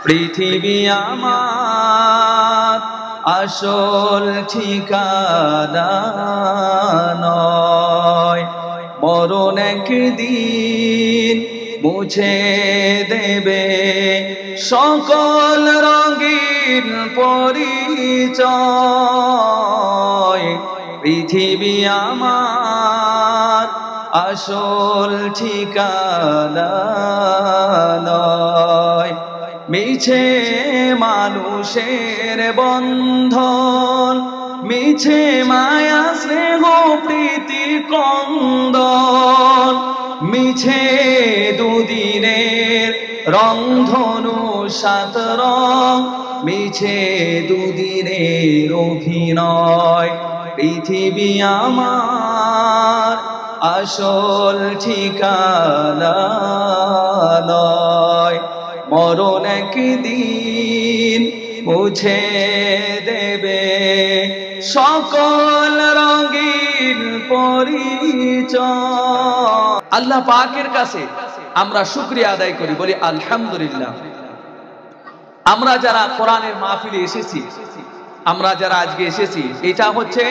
পৃথিবী আমার আসল ঠিকানা নয়, মরণ একদিন মুছে দেবে সকল রঙিন পরিচয়। পৃথিবী আমার আসল ঠিকানা নয়, মিছে মানুষের বন্ধন, মিছে মায়া স্নেহ প্রীতি কন্দন, মিছে দুদিনের রংধনু সাত রং, মিছে দুদিনের অভিনয়। পৃথিবী আমার আসল ঠিকানা নয়, মরণ একদিন মুছে দেবে সকল রঙিন পরিচয়। আল্লাহ পাকের কাছে আমরা শুকরিয়া আদায় করি, বলি আলহামদুলিল্লাহ। আমরা যারা কোরআনের মাহফিলে এসেছি, আমরা যারা আজকে এসেছি, এটা হচ্ছে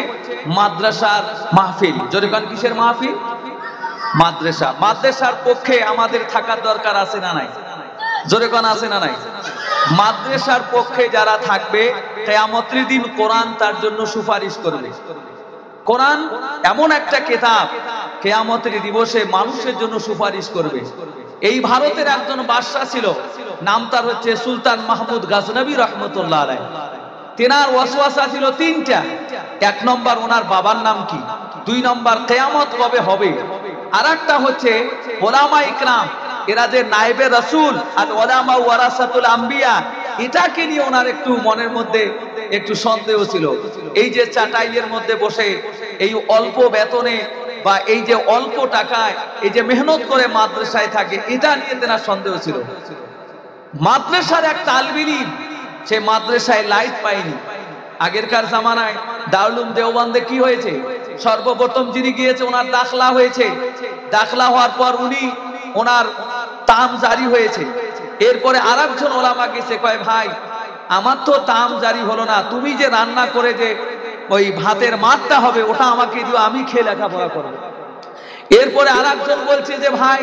মাদ্রাসার মাহফিল। জোরেকান কিসের মাহফিল? মাদ্রাসা। মাদ্রাসার পক্ষে আমাদের থাকার দরকার আছে না নাই? জোরেকান আছে না নাই? মাদ্রাসার পক্ষে যারা থাকবে কিয়ামতের দিন কোরআন তার জন্য সুপারিশ করবে। কোরআন এমন একটা কিতাব, কিয়ামতের দিবসে মানুষের জন্য সুপারিশ করবে। এই ভারতের একজন বাদশা ছিল, নাম তার হচ্ছে সুলতান মাহমুদ গাজনবী রহমতুল্লাহ আলাইহি। তেনার ওয়াসওয়াসা ছিল তিনটা। এক নম্বর, ওনার বাবার নাম কি? দুই নম্বর, কিয়ামত কবে হবে? আর একটা হচ্ছে উলামা ইকরাম, এরা যে নায়েবে রাসূল আর উলামা ওয়ারাসাতুল আম্বিয়া, এটাকে নিয়ে ওনার একটু মনের মধ্যে একটু সন্দেহ ছিল। এই যে চাটাইয়ের মধ্যে বসে এই অল্প বেতনে বা এই যে অল্প টাকায় এই যে মেহনত করে মাদ্রাসায় থাকে, এটা নিয়ে তেনার সন্দেহ ছিল। মাদ্রাসার এক তালবে ইলম, সে মাদ্রাসায় লাইট পায়নি। আগেরকার জামানায় দারুল দেওবন্দে কি হয়েছে? সর্বপ্রথম যিনি গিয়েছে ওনার দাখলা হয়েছে। দাখলা হওয়ার পর ওনার তাম জারি হয়েছে। এরপরে আরেকজন ওলামা গেছে, কয় ভাই আমার তো তাম জারি হলো না, তুমি যে রান্না করে যে ওই ভাতের মাঠটা হবে ওটা আমাকে দিও, আমি খেয়ে লেখাপড়া করবো। এরপরে আরেকজন বলছে যে ভাই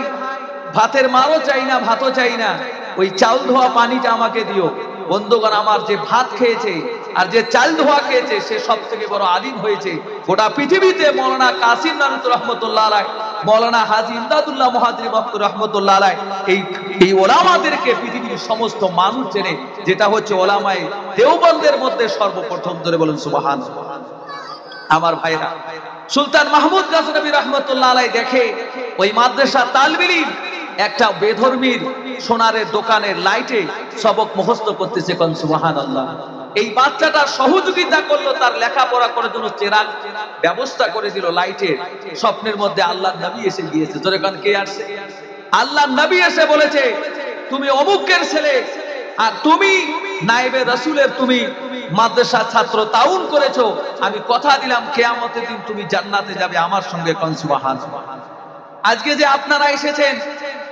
ভাতের মারও চাই না, ভাতও চাই না, ওই চাল ধোয়া পানিটা আমাকে দিও। বন্ধুগণ, আমার যে ভাত খেয়েছে আর যে চাল ধোয়া খেয়েছে সে সব থেকে বড় আলিম হয়েছে গোটা পৃথিবীতে। মৌলানা কাসিম নানুত রহমতুল্লাহ আলাইহি, মৌলানা হাজী ইমদাদুল্লাহ মুহাদ্দির মক্তুর রহমতুল্লাহ আলাইহি, এই ওলামাদেরকে পৃথিবীর সমস্ত মানুষ চেনে, যেটা হচ্ছে ওলামায়ে দেওবন্দের মধ্যে সর্বপ্রথম। ধরে বলেন সুবহানাল্লাহ। আমার ভাইরা, সুলতান মাহমুদ গাজনবী রহমতুল্লাহ আলাইহি দেখে ওই মাদ্রাসা তালবে ইলম একটা বেধর্মীর সোনারের দোকানের লাইটে সবক মুখস্থ করতেছে। কোন সুবহানাল্লাহ। এই বাচ্চাটা সহযোগিতা করলো, তার লেখাপড়া করার জন্য চেরাগ ব্যবস্থা করে দিল লাইটের। স্বপ্নের মধ্যে আল্লাহর নবী এসে গিয়েছে। জোরে কোন কে আসছে? আল্লাহর নবী এসে বলেছে, তুমি অমুকের ছেলে আর তুমি নায়েবে রাসূলের তুমি মাদ্রাসার ছাত্র তাউন করেছো, আমি কথা দিলাম কিয়ামতের দিন তুমি জান্নাতে যাবে আমার সঙ্গে। কোন সুবহানাল্লাহ। আজকে যে আপনারা এসেছেন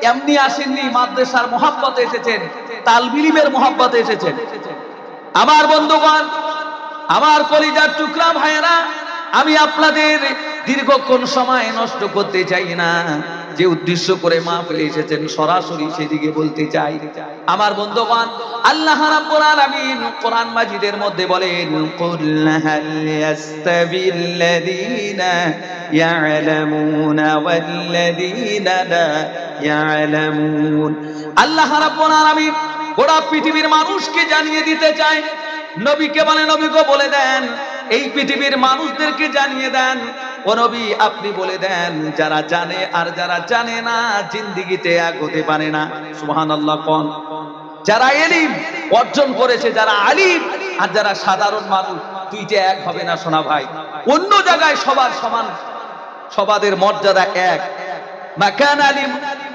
এমনি আসেননি, মাদ্রাসার মহব্বতে এসেছেন, তালবে ইলমের মহব্বতে এসেছেন। আমার বন্ধুগণ, আমার কলিজার টুকরা ভাইয়েরা, আমি আপনাদের দীর্ঘক্ষণ সময় নষ্ট করতে চাই না। যে উদ্দেশ্য করে মাহফিলে এসেছেন সরাসরি সেদিকে বলতে চাই। আমার বন্ধুগণ, আল্লাহ রাব্বুল আলামিন কোরআন মাজিদের মধ্যে বলেন, কুল হাল ইয়াস্তাবিল্লাযীনা ইয়ালামুনা ওয়াল্লাযীনা লা ইয়ালামুন। আল্লাহ রাব্বুল আলামিন গোটা পৃথিবীর মানুষকে জানিয়ে দিতে চায়। নবীকে বলে, নবীকে বলে দেন, এই পৃথিবীর মানুষদেরকে জানিয়ে দেন, ও নবী আপনি বলে দেন, যারা জানে আর যারা জানে না জিন্দেগিতে এক হতে পারে না। সুবহানাল্লাহ। কোন? যারা ইলম অর্জন করেছে, যারা আলিম আর যারা সাধারণ মানুষ, দুইটা এক হবে না সোনা ভাই। অন্য জায়গায় সবার সমান, সবাদের মর্যাদা এক।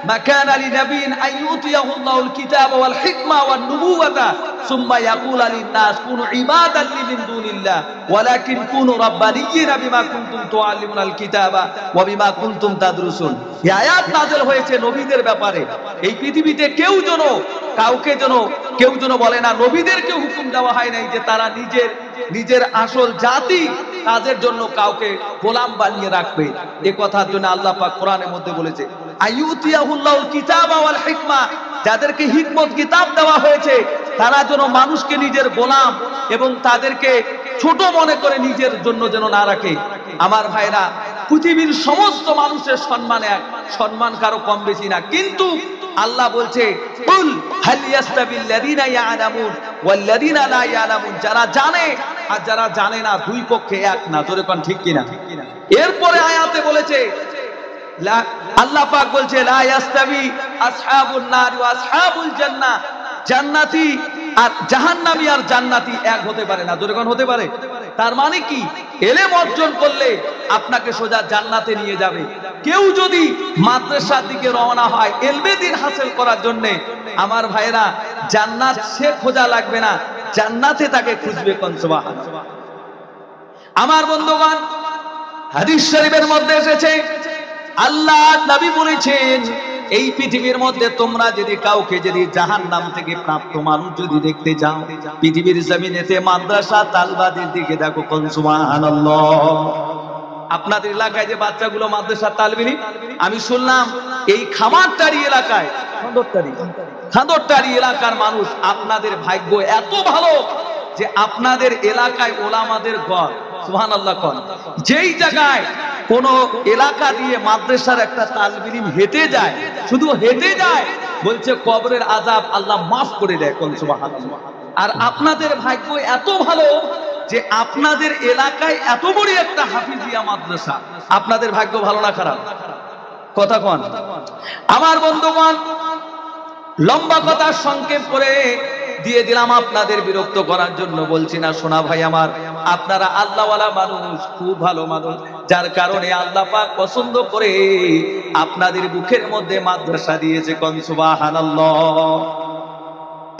মাকান লিনাবিয়্যিন আইয়ুতিয়াহুল্লাহুল কিতাবা ওয়াল হিকমা ওয়ান নুবুওয়াতা সুম্মা ইয়াকুলু লিন-নাস কুনু ইবাদান মিন দুনিল্লাহ ওয়ালাকিন কুনু রাব্বানিয়্যিনা বিমা কুনতুম তুআল্লিমুনাল কিতাবা ওয়া বিমা কুনতুম তাদরুসুন। এই আয়াত নাযিল হয়েছে নবীদের ব্যাপারে। এই পৃথিবীতে কেউ যেন কাউকে যেন কেউ যেন বলে না নবীদেরকে হুকুম দেওয়া হয় নাই যে তারা নিজের আসল জাতি তাদের জন্য কাউকে গোলাম বানিয়ে রাখবে। এ কথার জন্য আল্লাহ পাক কোরআনের মধ্যে বলেছে আইয়ুতিয়াহুল্লাহুল কিতাবা ওয়াল হিকমা, যাদেরকে হিকমত কিতাব দেওয়া হয়েছে তারা যেন মানুষকে নিজের গোলাম এবং তাদেরকে ছোট মনে করে নিজের জন্য যেন না রাখে। আমার ভাইরা, পৃথিবীর সমস্ত মানুষের সম্মান এক, সম্মান কারো কম বেশি না, কিন্তু আল্লাহ বলছে কুল হাল ইয়াস্তাবিল লাযিনা ইয়ালামুন ওয়াল লাযিনা লা ইয়ালামুন, যারা জানে আর যারা জানে না দুই পক্ষে এক না। জোরে কোন ঠিক কিনা? এরপরে আয়াতে বলেছে আল্লাহ পাক বলছে লা ইয়াস্তাবি আসহাবুন নার ওয়া আসহাবুল জান্নাহ, জান্নাতি আর জাহান্নামী আর জান্নাতি এক হতে পারে না। জোরে কোন হতে পারে? তার মানে কি? ইলম অর্জন করলে আপনাকে সোজা জান্নাতে নিয়ে যাবে। কেউ যদি মাদ্রাসার দিকে রওনা হয় ইলমে দ্বীন হাসিল করার জন্য, আমার ভাইরা জান্নাত সে খোঁজা লাগবে না, জান্নাতে তাকে খুঁজবে। কোন সুবহানাল্লাহ। আমার বন্ধুগণ, হাদিস শরীফের মধ্যে এসেছে আল্লাহ নবী বলেছেন এই পৃথিবীর মধ্যে তোমরা যদি কাউকে যদি জাহান্নাম থেকে প্রাপ্ত মানুষ যদি দেখতে চাও, পৃথিবীর জমিনেতে মাদ্রাসা তালবাদের দিকে দেখো। কোন সুবহানাল্লাহ। আপনাদের এলাকায় যে বাচ্চাগুলো মাদ্রাসা তালবিনি, আমি শুনলাম এই খামারটারি এলাকায়, খাদরটারি এলাকার মানুষ, আপনাদের ভাগ্য এত ভালো যে আপনাদের এলাকায় ওলামাদের ঘর। সুবহানাল্লাহ। কোন যেই জায়গায় কোন এলাকা দিয়ে মাদ্রাসার একটা তালবিল হেঁটে যায়, শুধু হেঁটে যায়, বলছে কবরের আযাব আল্লাহ মাফ করে দেয়। কোন সুবহানাল্লাহ। আর আপনাদের ভাগ্য এত ভালো যে আপনাদের এলাকায় এত বড় একটা হাফিজিয়া মাদ্রাসা। আপনাদের ভাগ্য ভালো না খারাপ? কথা কোন? আমার বন্ধুগণ, লম্বা কথা সংক্ষেপ করে দিয়ে দিলাম, আপনাদের বিরক্ত করার জন্য বলছি না। শোনা ভাই আমার, আপনারা আল্লাহওয়ালা মানুষ, খুব ভালো মানুষ, যার কারণে আল্লাহ পাক পছন্দ করে আপনাদের বুকের মধ্যে মাদ্রাসা দিয়েছে। কোন সুবহানাল্লাহ।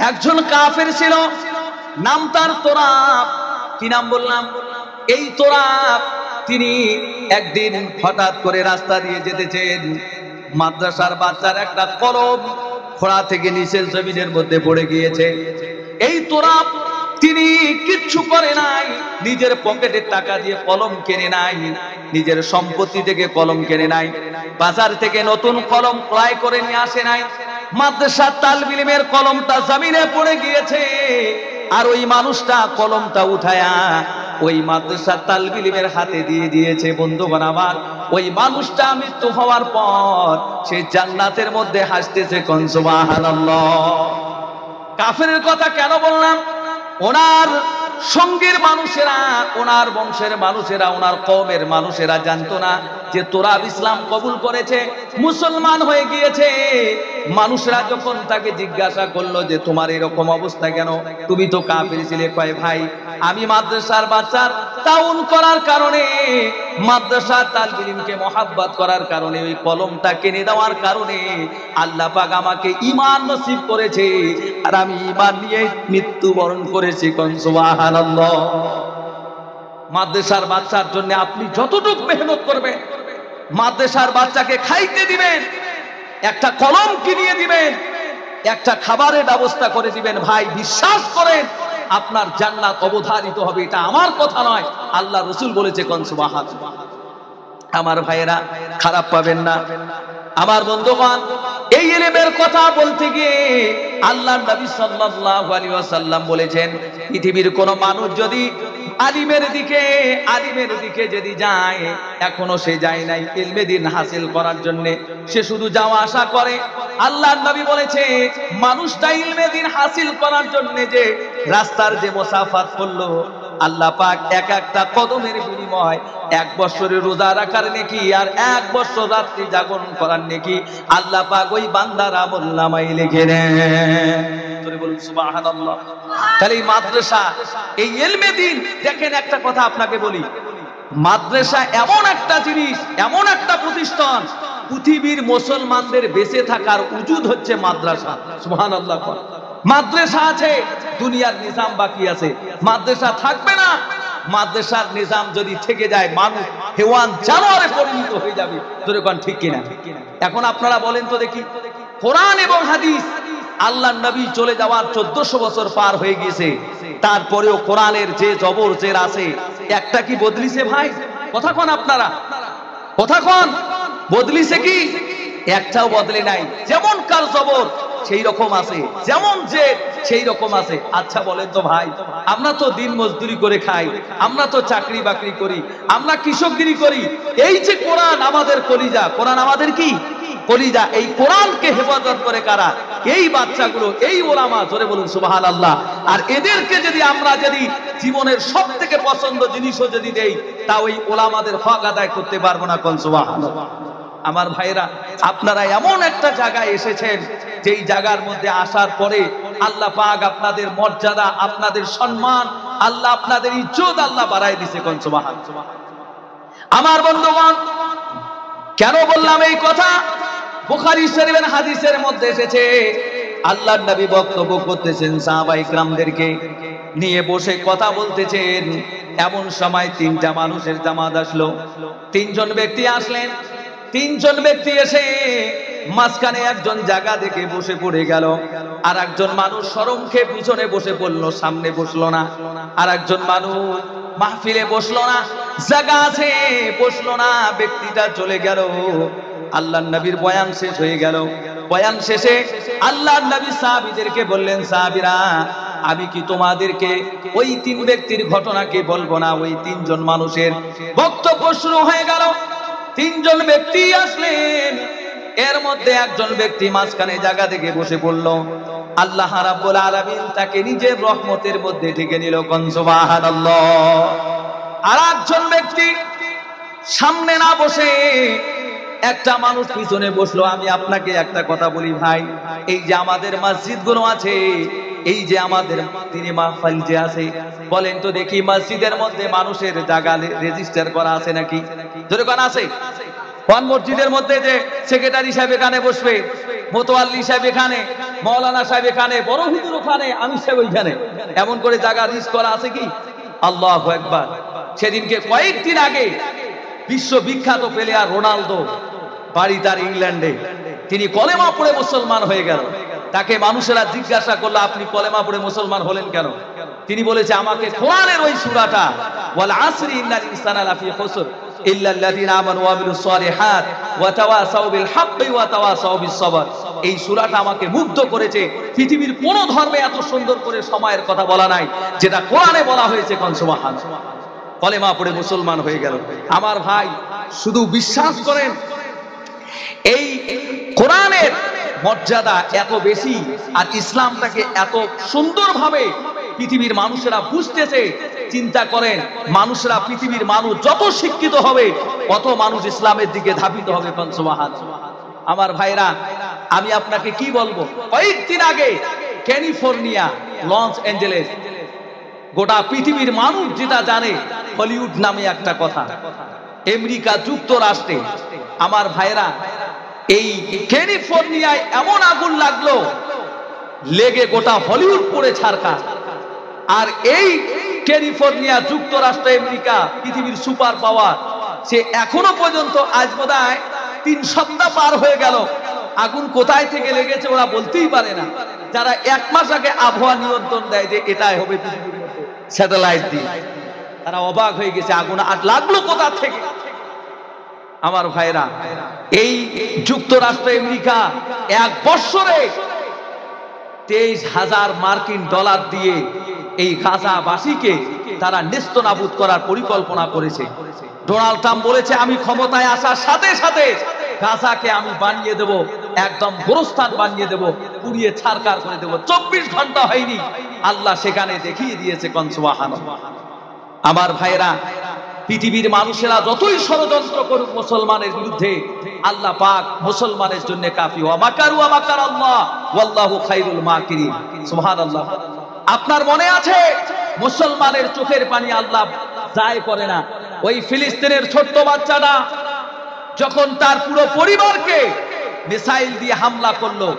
একজন কাফের ছিল, নাম তার তোরাব। কি নাম বললাম? এই তোরাব। তিনি একদিন হঠাৎ করে রাস্তা দিয়ে যেতেছেন, মাদ্রাসার বাচ্চার একটা কলম খোড়া থেকে নিচের জমিনের মধ্যে পড়ে গিয়েছে। এই তোরাব তিনি কিচ্ছু করে নাই, নিজের পকেটের টাকা দিয়ে কলম কেনে নাই, নিজের সম্পত্তি থেকে কলম কেনে নাই, বাজার থেকে নতুন কলম ক্রয় করে নিয়ে আসে নাই। মাদ্রাসার তালবিল ইলমের কলমটা জমিনে পড়ে গিয়েছে, আর ওই মানুষটা কলমটা উঠায়া ওই মাদ্রাসার তালবিল ইলমের হাতে দিয়ে দিয়েছে। বন্ধুগণ আমার, ওই মানুষটা মৃত্যু হওয়ার পর সে জান্নাতের মধ্যে হাসতেছে। কোন সুবহানাল্লাহ। কাফেরের কথা কেন বললাম? ওনার সঙ্গের মানুষেরা, ওনার বংশের মানুষেরা, ওনার কওমের মানুষেরা জানতো না যে তোরাব ইসলাম কবুল করেছে, মুসলমান হয়ে গিয়েছে। মানুষরা যখন তাকে জিজ্ঞাসা করলো যে তোমার এরকম অবস্থা কেন, তুমি তো কাফের ছিলে, কয় ভাই আমি মাদ্রাসার বাচ্চার তাউন করার কারণে, মাদ্রাসার তালবিল ইলমকে মহব্বত করার কারণে, ওই কলমটা কিনে দেওয়ার কারণে আল্লাহ পাক আমাকে ঈমান নসিব করেছে, আর আমি ঈমান নিয়ে মৃত্যুবরণ করেছি। কোন সুবহানাল্লাহ। মাদ্রাসার বাচ্চার জন্য আপনি যতটুকু মেহনত করবেন, মাদ্রাসার বাচ্চাকে খাইতে দিবেন, একটা কলম কিনিয়ে দিবেন, একটা খাবারের ব্যবস্থা করে দিবেন, ভাই বিশ্বাস করেন আপনার জান্নাত অবধারিত হবে। এটা আমার কথা নয়, আল্লাহ রাসূল বলেছে। কোন সুবহানাল্লাহ। আমার ভাইয়েরা, খারাপ পাবেন না। আমার বন্ধুগণ, এই ইলমের কথা বলতে গিয়ে আল্লাহর নবী সাল্লাল্লাহু আলাইহি ওয়াসাল্লাম বলেছেন, পৃথিবীর কোন মানুষ যদি আলিমের দিকে যদি যায়, এখনো সে যায় নাই ইলমে দ্বীন হাসিল করার জন্য, সে শুধু যাওয়া আসা করে। আল্লাহর নবী বলেছে, মানুষটা ইলমে দ্বীন হাসিল করার জন্য যে রাস্তার যে মুসাফাত করলো, আল্লাহ পাক এক একটা কদমের বিনিময় 1 বছরের রোজা রাখার নেকি আর 1 বছর রাত্রি জাগরণ করার নেকি আল্লাহ পাক ওই বান্দার আমলনামায় লিখে দেন। বলুন সুবহানাল্লাহ। তাহলে এই মাদ্রাসা, এই ইলমে দ্বীন, দেখেন একটা কথা আপনাকে বলি, মাদ্রাসা এমন একটা জিনিস, এমন একটা প্রতিষ্ঠান, পৃথিবীর মুসলমানদের বেঁচে থাকার উজুদ হচ্ছে মাদ্রাসা। সুবহানাল্লাহ। মাদ্রাসা আছে, দুনিয়ার নিজাম বাকি আছে। মাদ্রাসা থাকবে না, মাদ্রাসার নিজাম যদি থেকে যায়, মানুষ হেওয়ান জানোয়ারে পরিণত হয়ে যাবে। তোর কোন ঠিক কিনা? এখন আপনারা বলেন তো দেখি, কোরআন এবং হাদিস আল্লাহর নবী চলে যাওয়ার 1400 বছর পার হয়ে গিয়েছে, তারপরেও কোরআনের যে জবর জের আছে একটা কি বদলিছে ভাই? কথা কোন আপনারা, কথা কোন বদলিছে কি? একটাও বদলে নাই। যেমন কার জবর সেই রকম আছে, যেমন যে সেই রকম আছে। আচ্ছা বলেন তো ভাই, আমরা তো দিন মজদুরি করে খাই, আমরা তো চাকরি বাকরি করি, আমরা কৃষকগিরি করি, এই যে কোরআন আমাদের কলিজা, কোরআন আমাদের কি কলিজা, এই কোরআনকে হেফাজত করে কারা? এই বাচ্চাগুলো, এই ওলামা। জোরে বলুন সুবহানাল্লাহ। আর এদেরকে যদি আমরা জীবনের সব থেকে পছন্দ জিনিসও যদি দেই, তা ওই ওলামাদের হক আদায় করতে পারবো না। কোন সুবহানাল্লাহ। আমার ভাইরা, আপনারা এমন একটা জায়গায় এসেছেন যেই জায়গার মধ্যে আসার পরে আল্লাহ পাক আপনাদের মর্যাদা, আপনাদের সম্মান, আল্লাহ আপনাদের ইজ্জত আল্লাহ বাড়ায় দিয়েছে। কোন সুবহানাল্লাহ। আমার বন্ধুগণ, কেন বললাম এই কথা? বুখারী শরীফের হাদিসের মধ্যে এসেছে, আল্লাহর নবী বক্তব্য করতেছেন, সাহাবায়ে কিরামদেরকে নিয়ে বসে কথা বলতেছেন। এমন সময় তিনটা মানুষের জামাত আসলো। তিনজন ব্যক্তি আসলেন। তিনজন ব্যক্তি এসে মাঝখানে একজন জায়গা দেখে বসে পড়ে গেল। আর একজন মানুষ শরম খেয়ে পিছনে বসে পড়লো, সামনে বসলো না। আর একজন মানুষ মাহফিলে বসলো না, জায়গা আছে বসলো না, ব্যক্তিটা চলে গেল। আল্লাহর নবীর বয়ান শেষ হয়ে গেল। বয়ান শেষে আল্লাহর নবী সাহাবীদেরকে বললেন, সাহাবীরা, আমি কি তোমাদেরকে ওই তিন ব্যক্তির ঘটনাকে বলবো না? ওই তিনজন মানুষের বক্তব্য শুরু হয়ে গেল। তিনজন ব্যক্তি আসলেন, এর মধ্যে একজন ব্যক্তি মাঝখানে জায়গা থেকে বসে পড়ল। আল্লাহ রাব্বুল আলামিন তাকে নিজের রহমতের মধ্যে ঢেকে নিল। কোন সুবহানাল্লাহ। আর একজন ব্যক্তি সামনে না বসে একটা মানুষ পিছনে বসলো। আমি আপনাকে একটা কথা বলি ভাই, এই যে আমাদের মসজিদগুলো আছে, এই যে আমাদের দিনী মাহফিল যে আছে, বলেন তো দেখি মসজিদের মধ্যে মানুষের জায়গা রেজিস্টার করা আছে নাকি? যদি কোন আছে? কোন মসজিদের মধ্যে যে সেক্রেটারি সাহেব এখানে বসবে, মোতোয়াল্লি সাহেব এখানে, মাওলানা সাহেব এখানে, বড় হুজুর ওখানে, আমি সাহেব ওইখানে, এমন করে জায়গা রিজ করা আছে কি? আল্লাহু আকবার। সেদিনকে কয়েকদিন আগে বিশ্ববিখ্যাত প্লেয়ার রোনালদো, বাড়ি তার ইংল্যান্ডে, তিনি কলেমা পড়ে মুসলমান হয়ে গেল। তাকে মানুষেরা জিজ্ঞাসা করলো, আপনি কলেমা পড়ে মুসলমান হলেন কেন? তিনি বলেছে, আমাকে কোরআনের ওই সূরাটা, ওয়াল আসরি ইন্নাল ইনসানা লাফি খুসর ইল্লাল্লাযিনা আমানু ওয়া আমিলুস সালিহাত ওয়া তাওয়াসাউ বিল হাক্কি ওয়া তাওয়াসাউ বিস সবর, এই সূরাটা আমাকে মুগ্ধ করেছে। পৃথিবীর কোন ধর্মে এত সুন্দর করে সময়ের কথা বলা নাই যেটা কোরআনে বলা হয়েছে। কোন সুবহানাল্লাহ। কলেমা পড়ে মুসলমান হয়ে গেল। আমার ভাই, শুধু বিশ্বাস করেন, এই কোরআনের মর্যাদা এত বেশি, আর ইসলামটাকে এত সুন্দরভাবে পৃথিবীর মানুষেরা বুঝতেছে। চিন্তা করেন, মানুষরা, পৃথিবীর মানুষ যত শিক্ষিত হবে, তত মানুষ ইসলামের দিকে ধাবিত হবে। কোন সুবহানাল্লাহ। আমার ভাইরা, আমি আপনাকে কি বলবো, কয়েকদিন আগে ক্যালিফোর্নিয়া, লস অ্যাঞ্জেলেস, গোটা পৃথিবীর মানুষ যেটা জানে হলিউড নামে একটা কথা, আমেরিকা যুক্তরাষ্ট্রে, আমার ভাইরা, এই ক্যালিফোর্নিয়ায় এমন আগুন লাগলো, লেগে গোটা হলিউড পড়ে ছারখার। আর এই ক্যালিফোর্নিয়া, যুক্তরাষ্ট্র, আমেরিকা, পৃথিবীর সুপার পাওয়ার, সে এখনো পর্যন্ত, আজ বোধহয় 3 সপ্তাহ পার হয়ে গেল, আগুন কোথায় থেকে লেগেছে ওরা বলতেই পারে না। যারা 1 মাস আগে আবহাওয়া নিয়ন্ত্রণ দেয় যে এটাই হবে পৃথিবীর মধ্যে, স্যাটেলাইট দিয়ে, তারা অবাক হয়ে গেছে আগুন আর লাগলো কোথা থেকে। আমার ভাইরা, এই যুক্তরাষ্ট্র, আমেরিকা 1 বছরে 23,000 মার্কিন ডলার দিয়ে এই গাজাবাসীকে তারা নেস্তনাবুদ করার পরিকল্পনা করেছে। ডোনাল্ড ট্রাম্প বলেছে, আমি ক্ষমতায় আসার সাথে সাথে গাজাকে আমি বানিয়ে দেব, একদম গোরস্থান বানিয়ে দেব, পুড়িয়ে ছারখার করে দেব। 24 ঘন্টা হয়নি, আল্লাহ সেখানে দেখিয়ে দিয়েছে। কোন সুবহানাল্লাহ। আমার ভাইরা, পৃথিবীর মানুষেরা যতই ষড়যন্ত্র করুক মুসলমানের বিরুদ্ধে, আল্লাহ পাক মুসলমানের জন্য কাফি। ওয়া মাকারু ওয়া মাকারাল্লাহ ওয়াল্লাহু খায়রুল মাকিরিন। সুবহানাল্লাহ। আপনার মনে আছে, মুসলমানের চোখের পানি আল্লাহ যায় করে না। ওই ফিলিস্তিনের ছোট্ট বাচ্চাটা যখন তার পুরো পরিবারকে মিসাইল দিয়ে হামলা করলো,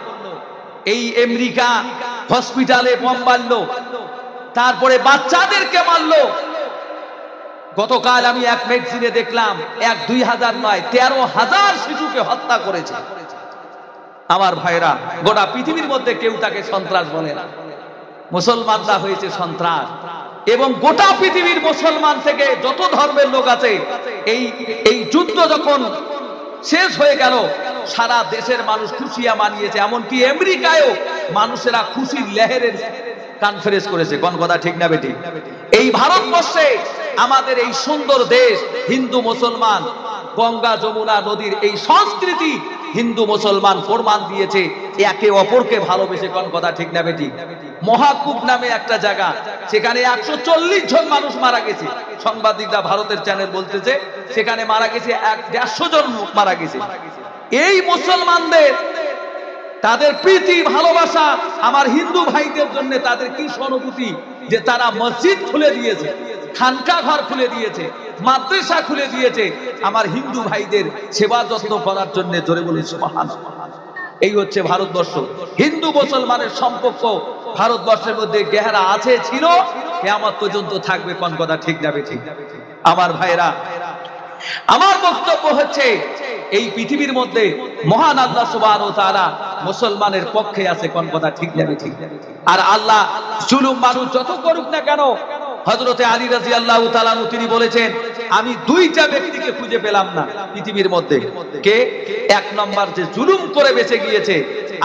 এই আমেরিকা হসপিটালে বোম মারলো, তারপরে বাচ্চাদেরকে মারলো। গতকাল আমি এক ম্যাগাজিনে দেখলাম, 1-2 হাজার নয়, 13,000 শিশুকে হত্যা করেছে। আমার ভাইরা, গোটা পৃথিবীর মধ্যে কেউ তাকে সন্ত্রাস বলে না, মুসলমানরা হয়েছে সন্ত্রাস। এবং গোটা পৃথিবীর মুসলমান থেকে যত ধর্মের লোক আছে, এই যুদ্ধ যখন শেষ হয়ে গেল, সারা দেশের মানুষ খুশিয়া মানিয়েছে। এমনকি আমেরিকায়ও মানুষেরা খুশির লেহেরের কনফারেন্স করেছে। কোন কথা ঠিক না বেটি? এই ভারতবর্ষে আমাদের এই সুন্দর দেশ, হিন্দু মুসলমান, গঙ্গা যমুনা নদীর এই সংস্কৃতি, হিন্দু মুসলমান প্রমাণ দিয়েছে একে অপরকে ভালোবেসে। কোন কথা ঠিক না বেটি? মহাকূপ নামে একটা জায়গা, সেখানে 140 জন মানুষ মারা গেছে। সাংবাদিকরা ভারতের চ্যানেল বলতেছে সেখানে মারা গেছে 150 জন মারা গেছে। এই মুসলমানদের তাদের প্রীতি ভালোবাসা আমার হিন্দু ভাইদের জন্য তাদের কি সহানুভূতি যে তারা মসজিদ খুলে দিয়েছে, খানকা ঘর খুলে দিয়েছে, মাদ্রাসা খুলে দিয়েছে আমার হিন্দু ভাইদের সেবা যত্ন করার জন্য। জোরে বলি সুবহানাল্লাহ। এই হচ্ছে ভারতবর্ষ। হিন্দু মুসলমানের সম্পর্ক ভারতবর্ষের মধ্যে গেহরা আছে, ছিল, কিয়ামত পর্যন্ত থাকবে। কোন কথা ঠিক না বেঠিক? আমার ভাইরা, আমার বক্তব্য হচ্ছে এই পৃথিবীর মধ্যে মহান আল্লাহ সুবহানাহু ওয়া তাআলা মুসলমানের পক্ষে আছে। কোন কথা ঠিক না বেঠিক? আর আল্লাহ জুলুম মানুষ যত করুক না কেন, হযরতে আলী রাদিয়াল্লাহু তাআলা তিনি বলেছেন, আমি দুইটা ব্যক্তিকে খুঁজে পেলাম না পৃথিবীর মধ্যে। কে? এক নম্বর যে জুলুম করে বেঁচে গিয়েছে,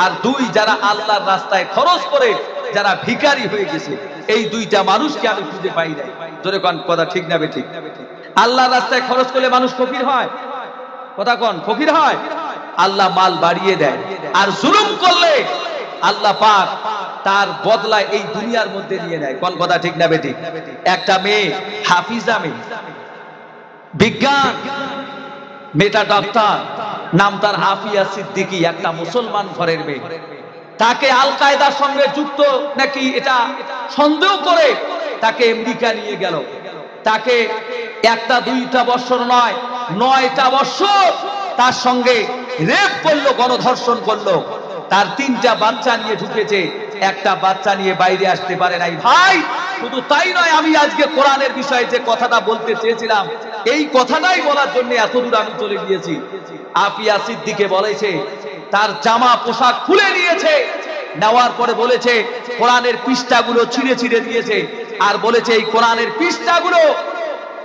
আর দুই যারা আল্লাহর রাস্তায় খরচ করে যারা ভিখারি হয়ে গেছে। এই দুইটা মানুষকে আমি খুঁজে পাই নাই। জোরে কোন কথা ঠিক না বেঠিক? আল্লাহর রাস্তায় খরচ করলে মানুষ ফকির হয়? কথা কোন? ফকির হয়? আল্লাহ মাল বাড়িয়ে দেয়। আর জুলুম করলে আল্লাহ পাক তার বদলা এই দুনিয়ার মধ্যে নিয়ে নেয়। কোন কথা ঠিক না বেঠিক? একটা মেয়ে, হাফিজা মেয়ে, বিজ্ঞান, মেয়েটা ডাক্তার, নাম তার আফিয়া সিদ্দিকী, একটা মুসলমান ঘরের মেয়ে। তাকে আল কায়দার সঙ্গে যুক্ত নাকি এটা সন্দেহ করে তাকে আমেরিকা নিয়ে গেল। তাকে একটা দুইটা বছর নয়, 9টা বছর তার সঙ্গে রেপ করলো, গণধর্ষণ করলো। তার 3টা বাচ্চা নিয়ে ঢুকেছে, একটা বাচ্চা নিয়ে বাইরে আসতে পারে নাই। ভাই, শুধু তাই নয়, আমি আজকে কোরআনের বিষয়ে যে কথাটা বলতে চেয়েছিলাম, এই কথাটাই বলার জন্য এতদূর আমি চলে গিয়েছি। আফিয়া সিদ্দিকে বলেছে তার জামা পোশাক খুলে নিয়েছে, নেওয়ার পরে বলেছে কোরআনের পৃষ্ঠাগুলো ছিঁড়ে ছিঁড়ে দিয়েছে, আর বলেছে এই কোরআনের পৃষ্ঠাগুলো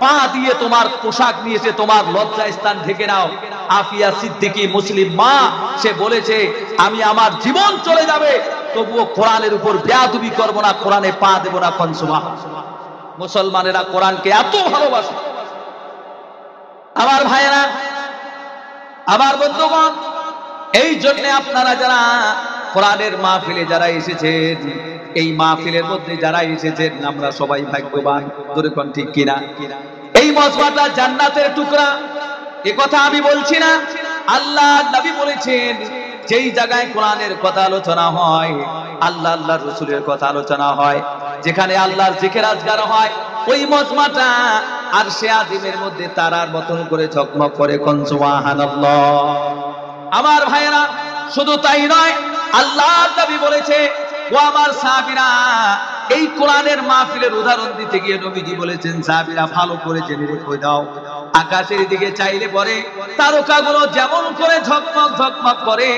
পা দিয়ে তোমার পোশাক নিয়েছে, তোমার লজ্জা স্থান ঢেকে নাও। আফিয়া সিদ্দিকী মুসলিম মা, সে বলেছে আমি আমার জীবন চলে যাবে তবুও কোরআনের উপর বেয়াদবি করব না, কোরআনে পা দেব না। কোন সুবহানাল্লাহ। মুসলমানেরা কোরআনকে এত ভালোবাসে। আমার ভাইয়েরা, আমার বন্ধুগণ, এই জন্য আপনারা যারা কোরআনের মাহফিলে যারা এসেছেন, এই মাহফিলের মধ্যে যারা এসেছেন, আমরা সবাই ভাগ্যবান। জোরে কোন ঠিক কিনা? এই মজমাটা জান্নাতের টুকরা, এ কথা আমি বলছি না। আল্লাহ নবী বলেছেন যেই জায়গায় কোরআনের কথা আলোচনা হয়, আল্লাহ আল্লাহর রাসূলের কথা আলোচনা হয়, যেখানে আল্লাহর জিকির আজকার হয়, ওই মজমাটা আরশে আজিমের মধ্যে তারার মতন করে ঝকমক করে। কোন সুবহানাল্লাহ। আমার ভাইয়েরা, শুধু তাই নয়, আল্লাহ নবী বলেছে, ও আমার সাহাবীরা, এই কোরআনের মাহফিলের উদাহরণ দিতে গিয়ে নবীজি বলেছেন, সাহাবীরা ভালো করে জেনে রেখে দাও, আকাশের দিকে চাইলে পরে তারকাগুলো যেমন করে ঝকমক ঝকমক করে,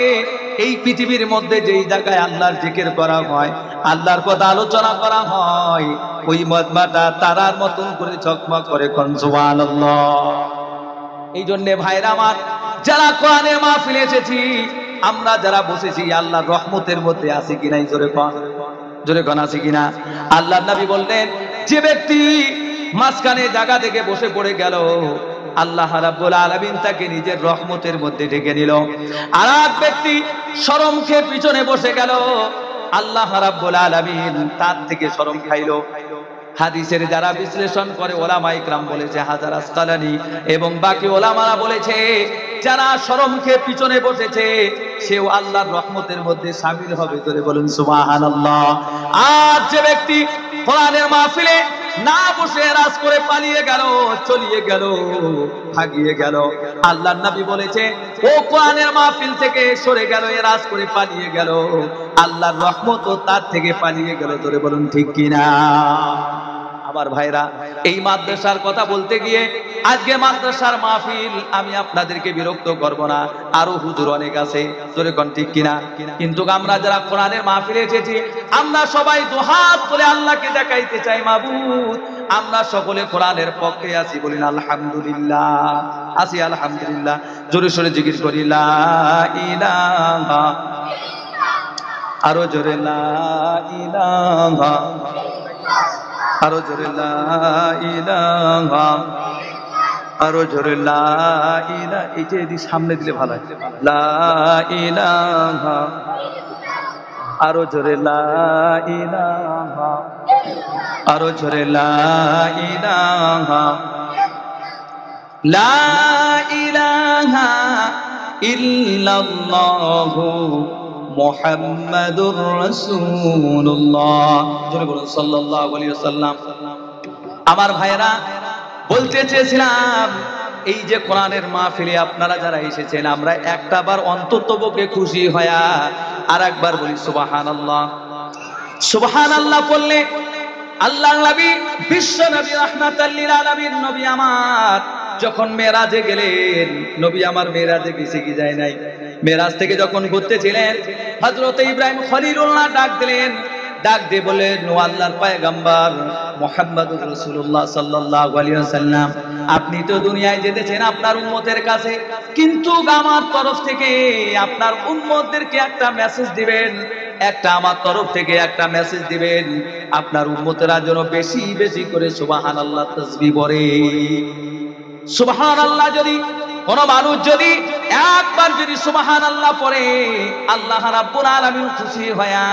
এই পৃথিবীর মধ্যে যেই জায়গায় আল্লাহর জিকির করা হয়, আল্লাহর কথা আলোচনা করা হয়, ওই মজমাটা তারার মতন করে ঝকমক করে। কোন সুবহানাল্লাহ। এই জন্য ভাইরা আমার, যারা কোরআনের মাহফিলে এসেছি, আমরা যারা বসেছি, আল্লাহর রহমতের মধ্যে আছি কিনা? জোরে কোন, জোরে কোন, আছি কিনা? আল্লাহর নবী বললেন, যে ব্যক্তি মাঝখানে জায়গা থেকে বসে পড়ে গেল, আল্লাহ রাব্বুল আলামিন তাকে নিজের রহমতের মধ্যে ঢেকে নিল। আর এক ব্যক্তি শরম খেয়ে পিছনে বসে গেল, আল্লাহ রাব্বুল আলামিন তার থেকে শরম খাইলো। হাদিসের যারা বিশ্লেষণ করে ওলামা ইকরাম বলেছে, হাজার আসকালানি এবং বাকি ওলামারা বলেছে, যারা শরম খেয়ে পিছনে বসেছে সেও আল্লাহর রহমতের মধ্যে শামিল হবে। ধরে বলুন সুবহানাল্লাহ। আর যে ব্যক্তি কোরআনের মাহফিলে না বসে রাজ করে পালিয়ে গেল, চলিয়ে গেল, ভাগিয়ে গেল, আল্লাহর নবী বলেছে, ও কোরআনের মাহফিল থেকে সরে গেল, রাজ করে পালিয়ে গেল, আল্লাহর রহমতও তার থেকে পালিয়ে গেল। ধরে বলুন ঠিক কিনা? আমার ভাইরা, এই মাদ্রাসার কথা বলতে গিয়ে আজকে মাদ্রাসার মাহফিল আমি আপনাদেরকে বিরক্ত করব না, আরো হুজুর অনেক আছে, তোরে কোন ঠিক কিনা? কিন্তু আমরা যারা কোরআনের মাহফিলে এসেছি আমরা সবাই দুহাত তুলে আল্লাহকে দেখাইতে চাই, মাবুদ আমরা সকলে কোরআনের পক্ষে আছি, বলিন আলহামদুলিল্লাহ। আছি আলহামদুলিল্লাহ। জোরে সোরে জিকির করি লা ইলাহা, আরো জোরে লা ইলাহা, আরো জোরে লা ইলাহা, আরো জোরে লা ইলাহা। এইটা এদিকে সামনে দিলে ভালো হয়। লা ইলাহা, আরো জোরে লা ইলাহা, আরো জোরে লা ইলাহা, লা ইলাহা ইল্লাল্লাহু মুহাম্মাদুর রাসূলুল্লাহ। জোরে বলুন সাল্লাল্লাহু আলাইহি ওয়াসাল্লাম। আমার ভাইরা, বলতে চেয়েছিলাম এই যে কোরআনের মাহফিলে আপনারা যারা এসেছেন, আমরা একটাবার অন্তত পক্ষে খুশি হয়া আর একবার বলি সুবহানাল্লাহ। সুবহানাল্লাহ বললে আল্লাহর নবী, বিশ্ব নবী, রাহমাতাল লিল আলামিন নবী আমার যখন মেরাজে গেলেন, নবী আমার মেরাজে গেছে কি যায় নাই? মেরাজ থেকে যখন ঘুরতেছিলেন হযরত ইব্রাহিম খলিলুল্লাহ ডাক দিলেন, ডাক দিয়ে বললেন, ও আল্লাহর পয়গম্বর মুহাম্মদুর রাসূলুল্লাহ সাল্লাল্লাহু আলাইহি ওয়াসাল্লাম, আপনি তো দুনিয়ায় যেতেছেন আপনার উম্মতের কাছে, কিন্তু আমার তরফ থেকে আপনার উম্মতদেরকে একটা মেসেজ দিবেন, একটা আমার তরফ থেকে একটা মেসেজ দিবেন, আপনার উম্মতেরা যেন বেশি বেশি করে সুবহানাল্লাহ তাসবিহ পড়ে। সুবহানাল্লাহ যদি কোন মানুষ যদি একবার যদি সুবহানাল্লাহ পড়ে, আল্লাহ রাব্বুল আলামিন খুশি হয়া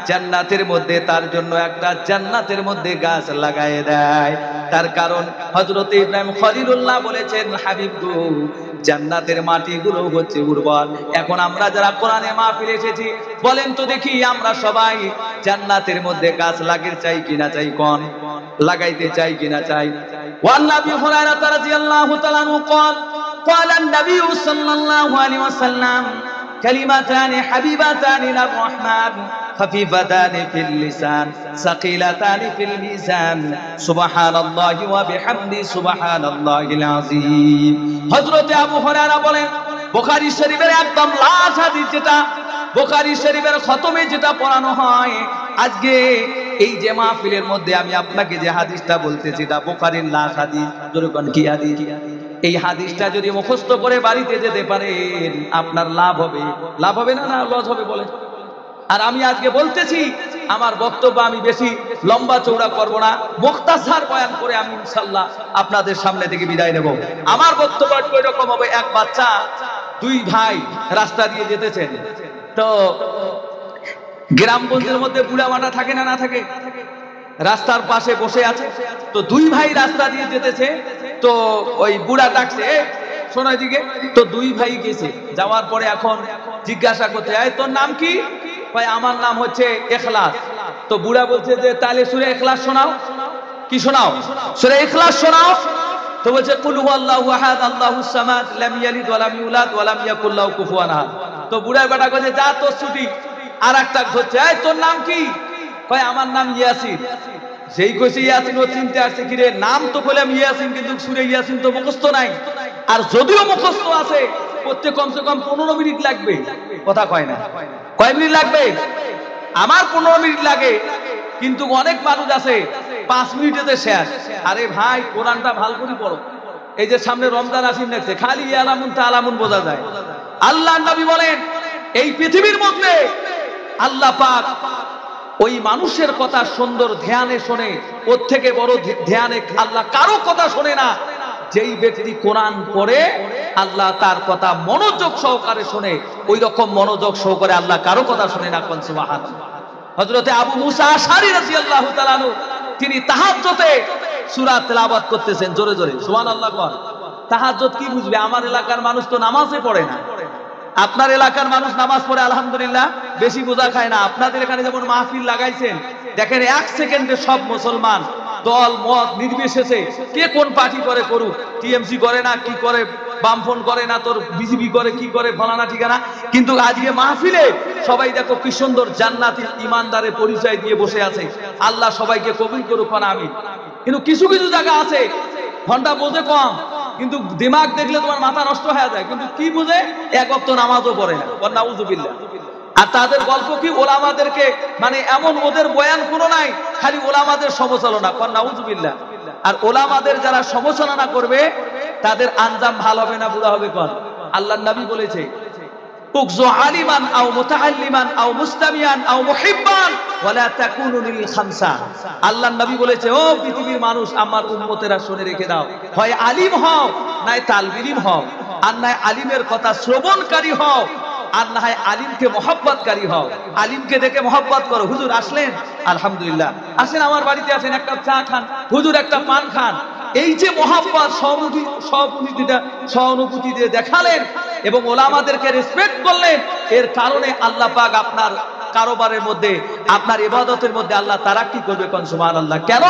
জান্নাতের মধ্যে তার জন্য একটা জান্নাতের মধ্যে গাছ লাগায় দেয়। তার কারণ হযরত ইব্রাহিম খলিলুল্লাহ বলেছেন, হাবিব গো, জান্নাতের মাটিগুলো হচ্ছে উর্বর। এখন আমরা যারা কোরআনে মাহফিলে এসেছি, বলেন তো দেখি আমরা সবাই জান্নাতের মধ্যে গাছ লাগাইতে চাই কিনা চাই? কোন লাগাইতে চাই কিনা চাই? ওয়ান নবী হুরায়রা রাদিয়াল্লাহু তাআলা আনহু قال قال النبي صلى الله عليه وسلم كلمتان حبيبتان الى الرحمن خفيفتان في اللسان ثقيلتان في الميزان سبحان الله وبحمده سبحان الله العظيم। হযরত আবু হুরায়রা বলেন, বুখারী শরীফের একদম লাস্ট হাদিস, যেটা বুখারী শরীফের খতমে যেটা পড়ানো হয়, আজকে এই যে মাহফিলের মধ্যে আমি আপনাকে যে হাদিসটা বলতেছি, এটা বুখারীর লাস্ট হাদিস। যেরকম কি হাদিস? এই হাদিসটা যদি মুখস্থ করে বাড়িতে যেতে পারেন আপনার লাভ হবে। লাভ হবে না, না লস হবে বলেন? আর আমি আজকে বলতেছি, আমার বক্তব্য আমি বেশি লম্বা চৌড়া করব না, মুখতাসার বয়ান করে আমি ইনশাআল্লাহ আপনাদের সামনে থেকে বিদায় নেব। আমার বক্তব্য এরকম হবে, এক বাচ্চা, দুই ভাই রাস্তা দিয়ে যেতেছেন, তো গ্রামগঞ্জের মধ্যে বুড়া মাটা থাকে না, না থাকে? রাস্তার পাশে বসে আছে, তো দুই ভাই রাস্তা দিয়ে যেতেছে, তো ওই বুড়া ডাকছে, শোনো এদিকে। তো দুই ভাই গেছে, যাওয়ার পরে এখন জিজ্ঞাসা করতে, এই তোর নাম কি? ভাই আমার নাম হচ্ছে ইখলাস। তো বুড়া বলছে যে তাহলে সূরা ইখলাস শোনাও। কি শোনাও? সূরা ইখলাস শোনাও। তো বলছে কুল হুয়াল্লাহু আহাদ আল্লাহুস সামাদ লাম ইয়ালিদ ওয়া লাম ইউলাদ ওয়া লাম ইয়াকুল লাহু কুফুয়ান আহাদ। তো বুড়া বেটা কইছে, যা তোর ছুটি। আর একটা হচ্ছে, এই তোর নাম কি? কয় আমার নাম ইয়াসিন। যেই কইছে ইয়াসিন, ও চিনতে আসছে, কি রে নাম তো বললাম ইয়াসিন, কিন্তু সূরা ইয়াসিন তো মুখস্থ নাই। আর যদিও মুখস্থ আছে, পড়তে কমসে কম 15 মিনিট লাগবে। কথা কয় না? কয় মিনিট লাগবে? আমার 15 মিনিট লাগে, কিন্তু অনেক মানুষ আছে 5 মিনিটেতে শেষ। আরে ভাই, কোরআনটা ভালো করে পড়ো। এই যে সামনে রমজান আসিন দেখছে, খালি ইয়ালামুন তাআলামুন বোঝা যায়। আল্লাহর নবী বলেন, এই পৃথিবীর মধ্যে আল্লাহ পাক ওই মানুষের কথা সুন্দর ধ্যানে শোনে, ওর থেকে বড় ধ্যানে আল্লাহ কারো কথা শোনে না। যেই ব্যক্তি কোরআন পড়ে আল্লাহ তার কথা মনোযোগ সহকারে শোনে, ওই রকম মনোযোগ সহকারে আল্লাহ কারো কথা শোনে না। কোন সুবহানাল্লাহ। হযরতে আবু মুসা আশআরী রাদিয়াল্লাহু তাআলা আনহু, তিনি তাহাজ্জুদে সূরা তেলাওয়াত করতেছেন, জোরে জোরে সুবহানাল্লাহ বল। তাহাজ্জুদ কি বুঝবে? আমার এলাকার মানুষ তো নামাজে পড়ে না। আপনার এলাকার মানুষ নামাজ পড়ে আলহামদুলিল্লাহ, বেশি বোঝা খায় না। আপনাদের এখানে যেমন মাহফিল লাগাইছেন, দেখেন 1 সেকেন্ডে সব মুসলমান দল মত নির্বিশেষে কে কোন পার্টি করে করুক, টিএমসি করে না কি করে, বামফ্রন্ট করে না, তোর বিজেপি করে কি করে, ফলানা ঠিকানা, কিন্তু আজকে মাহফিলে সবাই দেখো কি সুন্দর জান্নাতি ইমানদারের পরিচয় দিয়ে বসে আছে। আল্লাহ সবাইকে কবুল করুক না, আমিন। কিন্তু কিছু কিছু জায়গা আছে ঘন্টা বোঝে কম, কিন্তু দিমাগ দেখলে তোমার মাথা নষ্ট হয়ে যায়, কিন্তু কি বুঝে? এক ওয়াক্ত নামাজও পড়ে না, নাউজুবিল্লাহ। আর তাদের গল্প কি, ওলামাদেরকে মানে এমন ওদের বয়ান কোনো নাই, খালি ওলামাদের সমালোচনা, নাউজুবিল্লাহ। আর ওলামাদের যারা সমালোচনা করবে তাদের আঞ্জাম ভালো হবে না, বুড়া হবে। কোন আল্লাহর নবী বলেছে, উকজু আলিমান আও মুতাআল্লিমান আও মুস্তামিয়ান আও মুহিব্বান ওয়ালা তাকুনু লিল খামসা। আল্লাহর নবী বলেছে, ও পৃথিবীর মানুষ, আমার উম্মতেরা শুনে রেখে দাও, হয় আলিম হও, নাই তালবে ইলম হও, আর নাই আলিমের কথা শ্রবণকারী হও, আর না হয় আলিমকে মহব্বতকারী হও। আলিমকে দেখে মহব্বত করো, হুজুর আসলেন, আলহামদুলিল্লাহ, আসেন আমার বাড়িতে, আসেন এক কাপ চা খান, হুজুর একটা পান খান। এই যে মহব্বত, সহানুভূতি দিয়ে দেখালেন এবং ওলামাদেরকে রেসপেক্ট করলেন, এর কারণে আল্লাহ পাক আপনার কারোবারের মধ্যে, আপনার ইবাদতের মধ্যে আল্লাহ তারাক্কি করবে। কোন সুবহানাল্লাহ। কেন?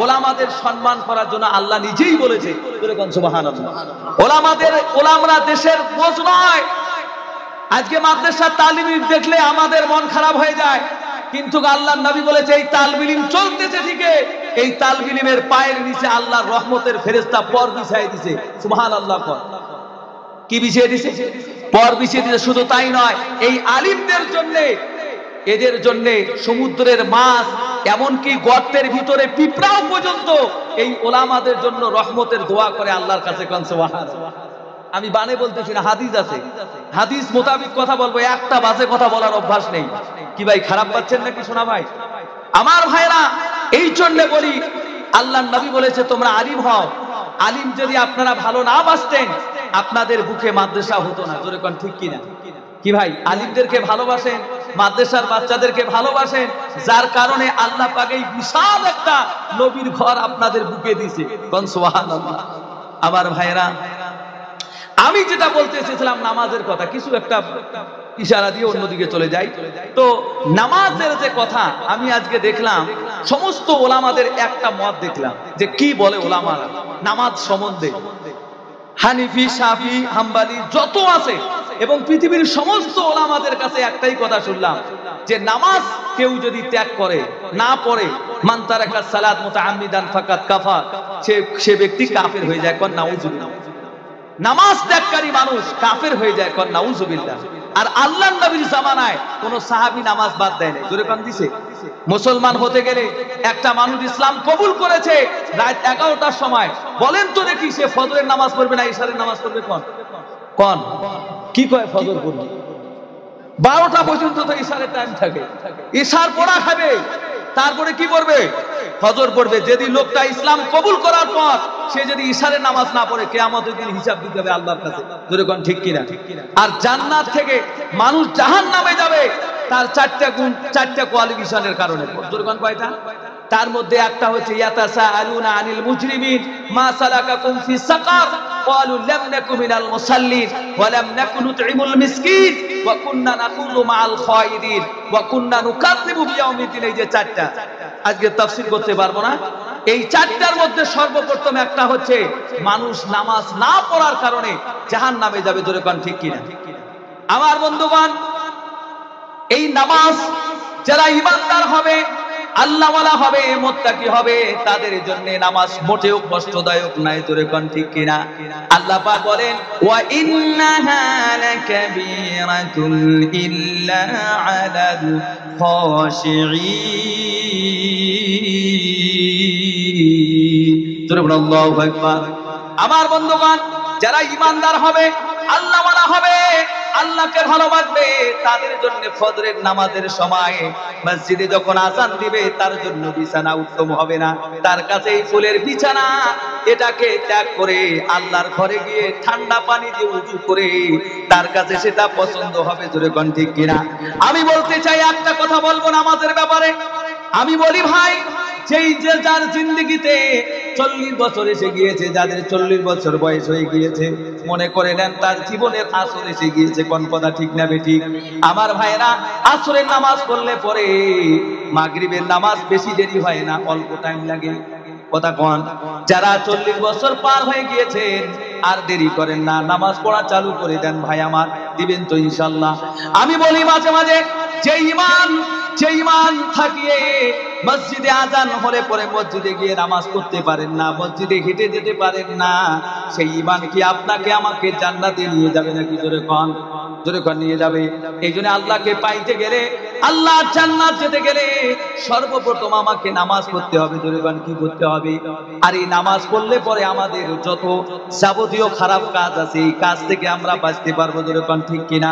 ওলামাদের সম্মান করার জন্য আল্লাহ নিজেই বলেছে। কোন সুবহানাল্লাহ। ওলামারা দেশের বোঝ নয়। আজকে মাদ্রাসার তালিম দেখলে আমাদের মন খারাপ হয়ে যায়, কিন্তু আল্লাহর নবী বলেছে, এই তালবিলিম চলতেছে ঠিকই, এই তালবিলিমের পায়ের নিচে আল্লাহর রহমতের ফেরেশতা পর বিছিয়ে দিয়েছে। সুবহানাল্লাহ। কি বিছিয়ে দিয়েছে? পর বিছিয়ে দিয়েছে। শুধু তাই নয়, এই আলিমদের জন্য, এদের জন্য সমুদ্রের মাছ, এমনকি গর্তের ভিতরে পিঁপড়াও পর্যন্ত এই ওলামাদের জন্য রহমতের দোয়া করে আল্লাহর কাছে। কোন সুবহানাল্লাহ। আমি বানে বলতেছি না, হাদিস আছে, হাদিস মোতাবিক কথা বলবো, একটা বাজে কথা বলার অভ্যাস নেই। কি ভাই, খারাপ পাচ্ছেন নাকি? শোনা ভাই, আমার ভাইরা, এই জন্য বলি, আল্লাহর নবী বলেছে তোমরা আলিম হও। আলিম যদি আপনারা ভালো না বাসতেন, আপনাদের বুকে মাদ্রাসা হতো না। জোরে কোন ঠিক কিনা? কি ভাই, আলিমদেরকে ভালোবাসেন, মাদ্রাসার বাচ্চাদেরকে ভালোবাসেন, যার কারণে আল্লাহ পাক এই বিশাল একটা নবীর ঘর আপনাদের বুকে দিয়েছে। কোন সুবহানাল্লাহ। আমার ভাইরা, আমি যেটা বলতে এসেছিলাম নামাজের কথা, কিছু একটা ইশারা দিয়ে অন্যদিকে চলে যাই। তো নামাজের যে কথা, আমি আজকে দেখলাম সমস্ত ওলামাদের একটা মত দেখলাম, যে কি বলে ওলামারা নামাজ সম্বন্ধে। হানিফি, শাফি, হাম্বলি যত আছে এবং পৃথিবীর সমস্ত ওলামাদের কাছে একটাই কথা শুনলাম, যে নামাজ কেউ যদি ত্যাগ করে, না পড়ে, মান তারাকা সালাত মুতাআম্মিদান ফাকাত কাফার, সে ব্যক্তি কাফের হয়ে যায়। কোন নাউজুবিল্লাহ। নামাজ ত্যাগকারী মানুষ কাফের হয়ে যায়। কোন নাউজুবিল্লাহ। আর আল্লাহর নবীর জামানায় কোন সাহাবী নামাজ বাদ দেয় না। জোরে কোন দিছে? মুসলমান হতে গেলে একটা মানুষ ইসলাম কবুল করেছে রাত 11টার সময়, বলেন তো দেখি সে ফজরের নামাজ পড়বে না ইশারের নামাজ পড়বে? কোন কি কয় ফজর পড়বে? 12টা পর্যন্ত তো ইশারের টাইম থাকে, ইশার পড়া খাবে, তারপরে কি পড়বে? ফজর পড়বে। যদি লোকটা ইসলাম কবুল করার পর সে যদি ইশারের নামাজ না পড়ে, কিয়ামতের দিন হিসাব দিতে হবে আল্লাহর কাছে। জোরে কোন ঠিক কিনা? আর জান্নাত থেকে মানুষ জাহান্নামে যাবে তার চারটা কোয়ালিফিকেশনের কারণে। জোরে কোন কয়টা? তার মধ্যে একটা হচ্ছে ইয়াতাসাআলুনা আনিল মুজরিমিন মা সালাকাকুম ফি সাকার ক্বালু লাম নাকু মিনাল মুসাল্লিন ওয়া লাম নাকু নুতঈমুল মিসকিন ওয়া কুননা নাকুযু মাআল খায়িদিন ওয়া কুননা নুকাযযিবু বিয়াউমিদ্দিন। এই যে চারটা, আজকে তাফসীর করতে পারবো না। এই চারটার মধ্যে সর্বপ্রথম একটা হচ্ছে মানুষ নামাজ না পড়ার কারণে জাহান্নামে যাবে। জোরে কোন ঠিক কিনা? আমার বন্ধুগণ, এই নামাজ যারা ঈমানদার হবে, আল্লাহওয়ালা হবে, মুত্তাকি হবে, তাদের জন্য নামাজ মোটেও কষ্টদায়ক নয়। জোরে কোন ঠিক কিনা? আল্লাহ পাক বলেন, ওয়া ইন্নাহা লাকাবীরাতুন ইল্লা আলাল খাশিঈন। জোরে বলুন আল্লাহু আকবার। আমার বন্ধুগণ, যারা ঈমানদার হবে, আল্লাহওয়ালা হবে, আল্লাহকে ভালোবাসবে, তাদের জন্য ফজরের নামাজের সময় মসজিদে যখন আযান দিবে, তার জন্য বিছানা উত্তম হবে না, তার কাছে এই ফুলের বিছানা, এটাকে ত্যাগ করে আল্লাহর ঘরে গিয়ে ঠান্ডা পানি দিয়ে ওযু করে তার কাছে সেটা পছন্দ হবে। জোরে কোন ঠিক কিনা? আমি বলতে চাই, একটা কথা বলবো নামাজের ব্যাপারে। আমি বলি ভাই, যেই যে যার জিন্দেগিতে 40 বছর এসে গিয়েছে, যাদের 40 বছর বয়স হয়ে গিয়েছে, মনে করে নেন তার জীবনের আসর এসে গিয়েছে। কোন কথা ঠিক না বেঠিক? আমার ভাইরা, আসরের নামাজ পড়লে পরে মাগরিবের নামাজ বেশি দেরি হয় না, অল্প টাইম লাগে। কথা কোন? যারা 40 বছর পার হয়ে গিয়েছেন আর দেরি করেন না, নামাজ পড়া চালু করে দেন ভাই আমার, দিবেন তো ইনশাআল্লাহ। আমি বলি মাঝে মাঝে, যে ঈমান থাকিয়ে মসজিদে আজান হলে পরে মসজিদে গিয়ে নামাজ পড়তে পারেন না, মসজিদে হেঁটে যেতে পারেন না, সেই ঈমান কি আপনাকে আমাকে জান্নাতে নিয়ে যাবে নাকি? জোরে কোন, জোরে কোন নিয়ে যাবে। এই জন্য আল্লাহকে পাইতে গেলে, আল্লাহ জান্নাত যেতে গেলে সর্বপ্রথম আমাকে নামাজ পড়তে হবে। জোরে কোন কি করতে হবে? আর এই নামাজ পড়লে পরে আমাদের যত যাবতীয় খারাপ কাজ আছে এই কাজ থেকে আমরা বাঁচতে পারবো। জোরে কোন ঠিক কিনা?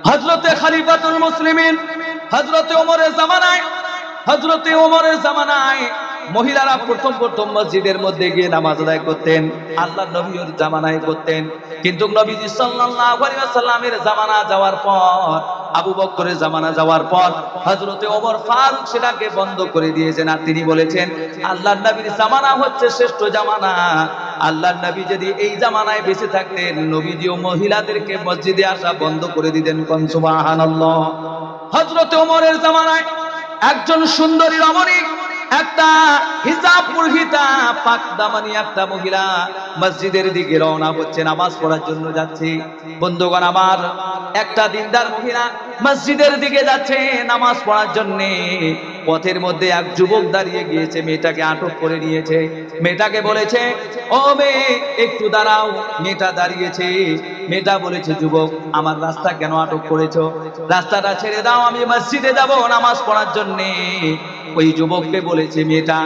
হযরতে খলিফাতুল মুসলিমিন হযরতে ওমরের জামানায় মহিলারা প্রথম মসজিদের মধ্যে গিয়ে নামাজ আদায় করতেন, আল্লাহর নবীর জামানায় করতেন। কিন্তু নবীজি সাল্লাল্লাহু আলাইহি ওয়াসাল্লামের জামানা যাওয়ার পর, আবু বকরের জামানা যাওয়ার পর হযরতে ওমর ফারুক সেটাকে বন্ধ করে দিয়েছেন। আর তিনি বলেছেন আল্লাহর নবীর জামানা হচ্ছে শ্রেষ্ঠ জামানা। আল্লাহর নবী যদি এই জামানায় বেঁচে থাকতেন, নবীজি ও মহিলাদেরকে মসজিদে আসা বন্ধ করে দিতেন। কোন সুবহানাল্লাহ। হযরতে ওমরের জামানায় একজন সুন্দরী রমণী, একটা হিজাব পরিহিতা পাক দামানি একটা মহিলা মসজিদের দিকে রওনা হচ্ছে, নামাজ পড়ার জন্য যাচ্ছে। বন্ধুগণ আমার, একটা দিনদার মহিলা মসজিদের দিকে যাচ্ছে নামাজ পড়ার জন্য। পথের মধ্যে এক যুবক দাঁড়িয়ে গিয়েছে, মেয়েটাকে আটক করে নিয়েছে। মেয়েটাকে বলেছে, ও মেয়ে একটু দাঁড়াও। মেয়েটা দাঁড়িয়েছে। মেয়েটা বলেছে, যুবক আমার রাস্তা কেন আটক করেছো? রাস্তাটা ছেড়ে দাও, আমি মসজিদে যাব নামাজ পড়ার জন্য। ওই যুবককে বলেছে, মেয়েটা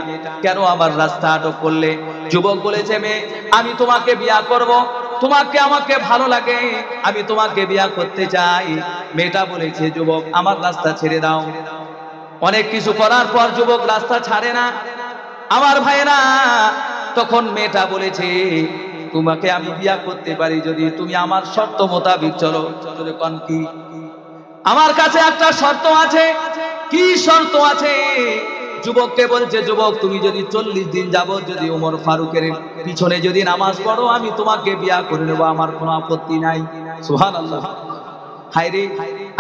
কেন আমার রাস্তা আটক করলে? যুবক বলেছে, মেয়ে আমি তোমাকে বিয়ে করব, তোমাকে আমাকে ভালো লাগে, আমি তোমাকে বিয়ে করতে চাই। মেয়েটা বলেছে, যুবক আমার রাস্তা ছেড়ে দাও। অনেক কিছু করার পর যুবক রাস্তা ছাড়ে না। আমার ভাইরা, তখন মেয়েটা বলেছে, তোমাকে আমি বিয়ে করতে পারি যদি তুমি আমার শর্ত মোতাবেক চলো। চলে কোন কি? আমার কাছে একটা শর্ত আছে। কি শর্ত আছে? যুবককে বলছে, যুবক তুমি যদি 40 দিন যাবত যদি ওমর ফারুকের পিছনে যদি নামাজ পড়ো, আমি তোমাকে বিয়ে করে নেব, আমার কোনো আপত্তি নাই। সুবহানাল্লাহ। হায়রে,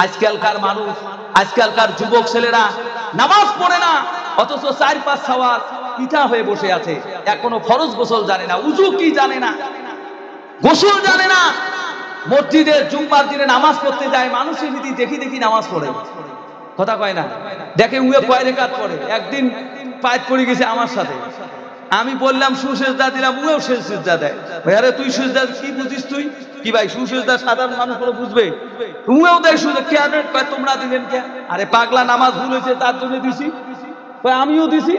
আজকালকার মানুষ, আজকালকার যুবক ছেলেরা নামাজ পড়ে না, অথচ 4-5 সাওয়ার পিঠা হয়ে বসে আছে। এখনো ফরজ গোসল জানে না, উযু কি জানে না, গোসল জানে না। মসজিদে জুম্মার দিনে নামাজ পড়তে যায়, মানুষের নীতি দেখি দেখি নামাজ পড়ে। কথা কয় না, দেখে উয়ে কয় রেকাত পড়ে। একদিন পায়েত পড়ে গেছে আমার সাথে, আমি বললাম সুসেজদা দিলাম, উয়েও সেজদা দেয়। ভাই আরে তুই সুসেজদা কি বুঝিস? তুই কি ভাই সুসেজদা সাধারণ মানুষ করে বুঝবে? উয়েও দেয় সুসেজদা। কেন কয় তোমরা দিলেন কে? আরে পাগলা, নামাজ ভুল হয়েছে তার জন্য দিছি। কয় আমিও দিছি।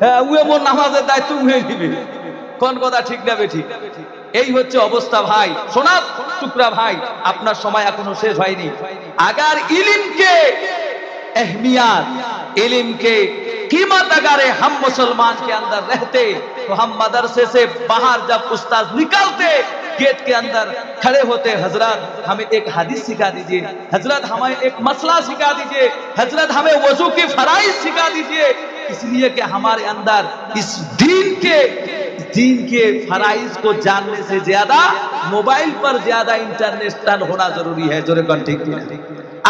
হ্যাঁ, উয়ে মোর নামাজের দায়িত্ব উয়ে দিবে। কোন কথা ঠিক না বেঠিক? এই হচ্ছে অবস্থা ভাই। সোনার টুকরা ভাই, আপনার সময় এখনো শেষ হয়নি। আগার ইলমকে अहमियत, इल्म के कीमत अगर हम मुसलमान के अंदर रहते तो हम मदरसे से बाहर जब उस्ताद निकलते गेट के अंदर खड़े होते, हजरत हमें एक हदीस सिखा दीजिए, हजरत हमें एक मसला सिखा दीजिए, हजरत हमें वजू की फराइज सिखा दीजिए। इसलिए कि हमारे अंदर इस दीन के फराइज को जानने से ज्यादा मोबाइल पर ज्यादा इंटरनेशनल होना जरूरी है। जोरे कौन ठीक है?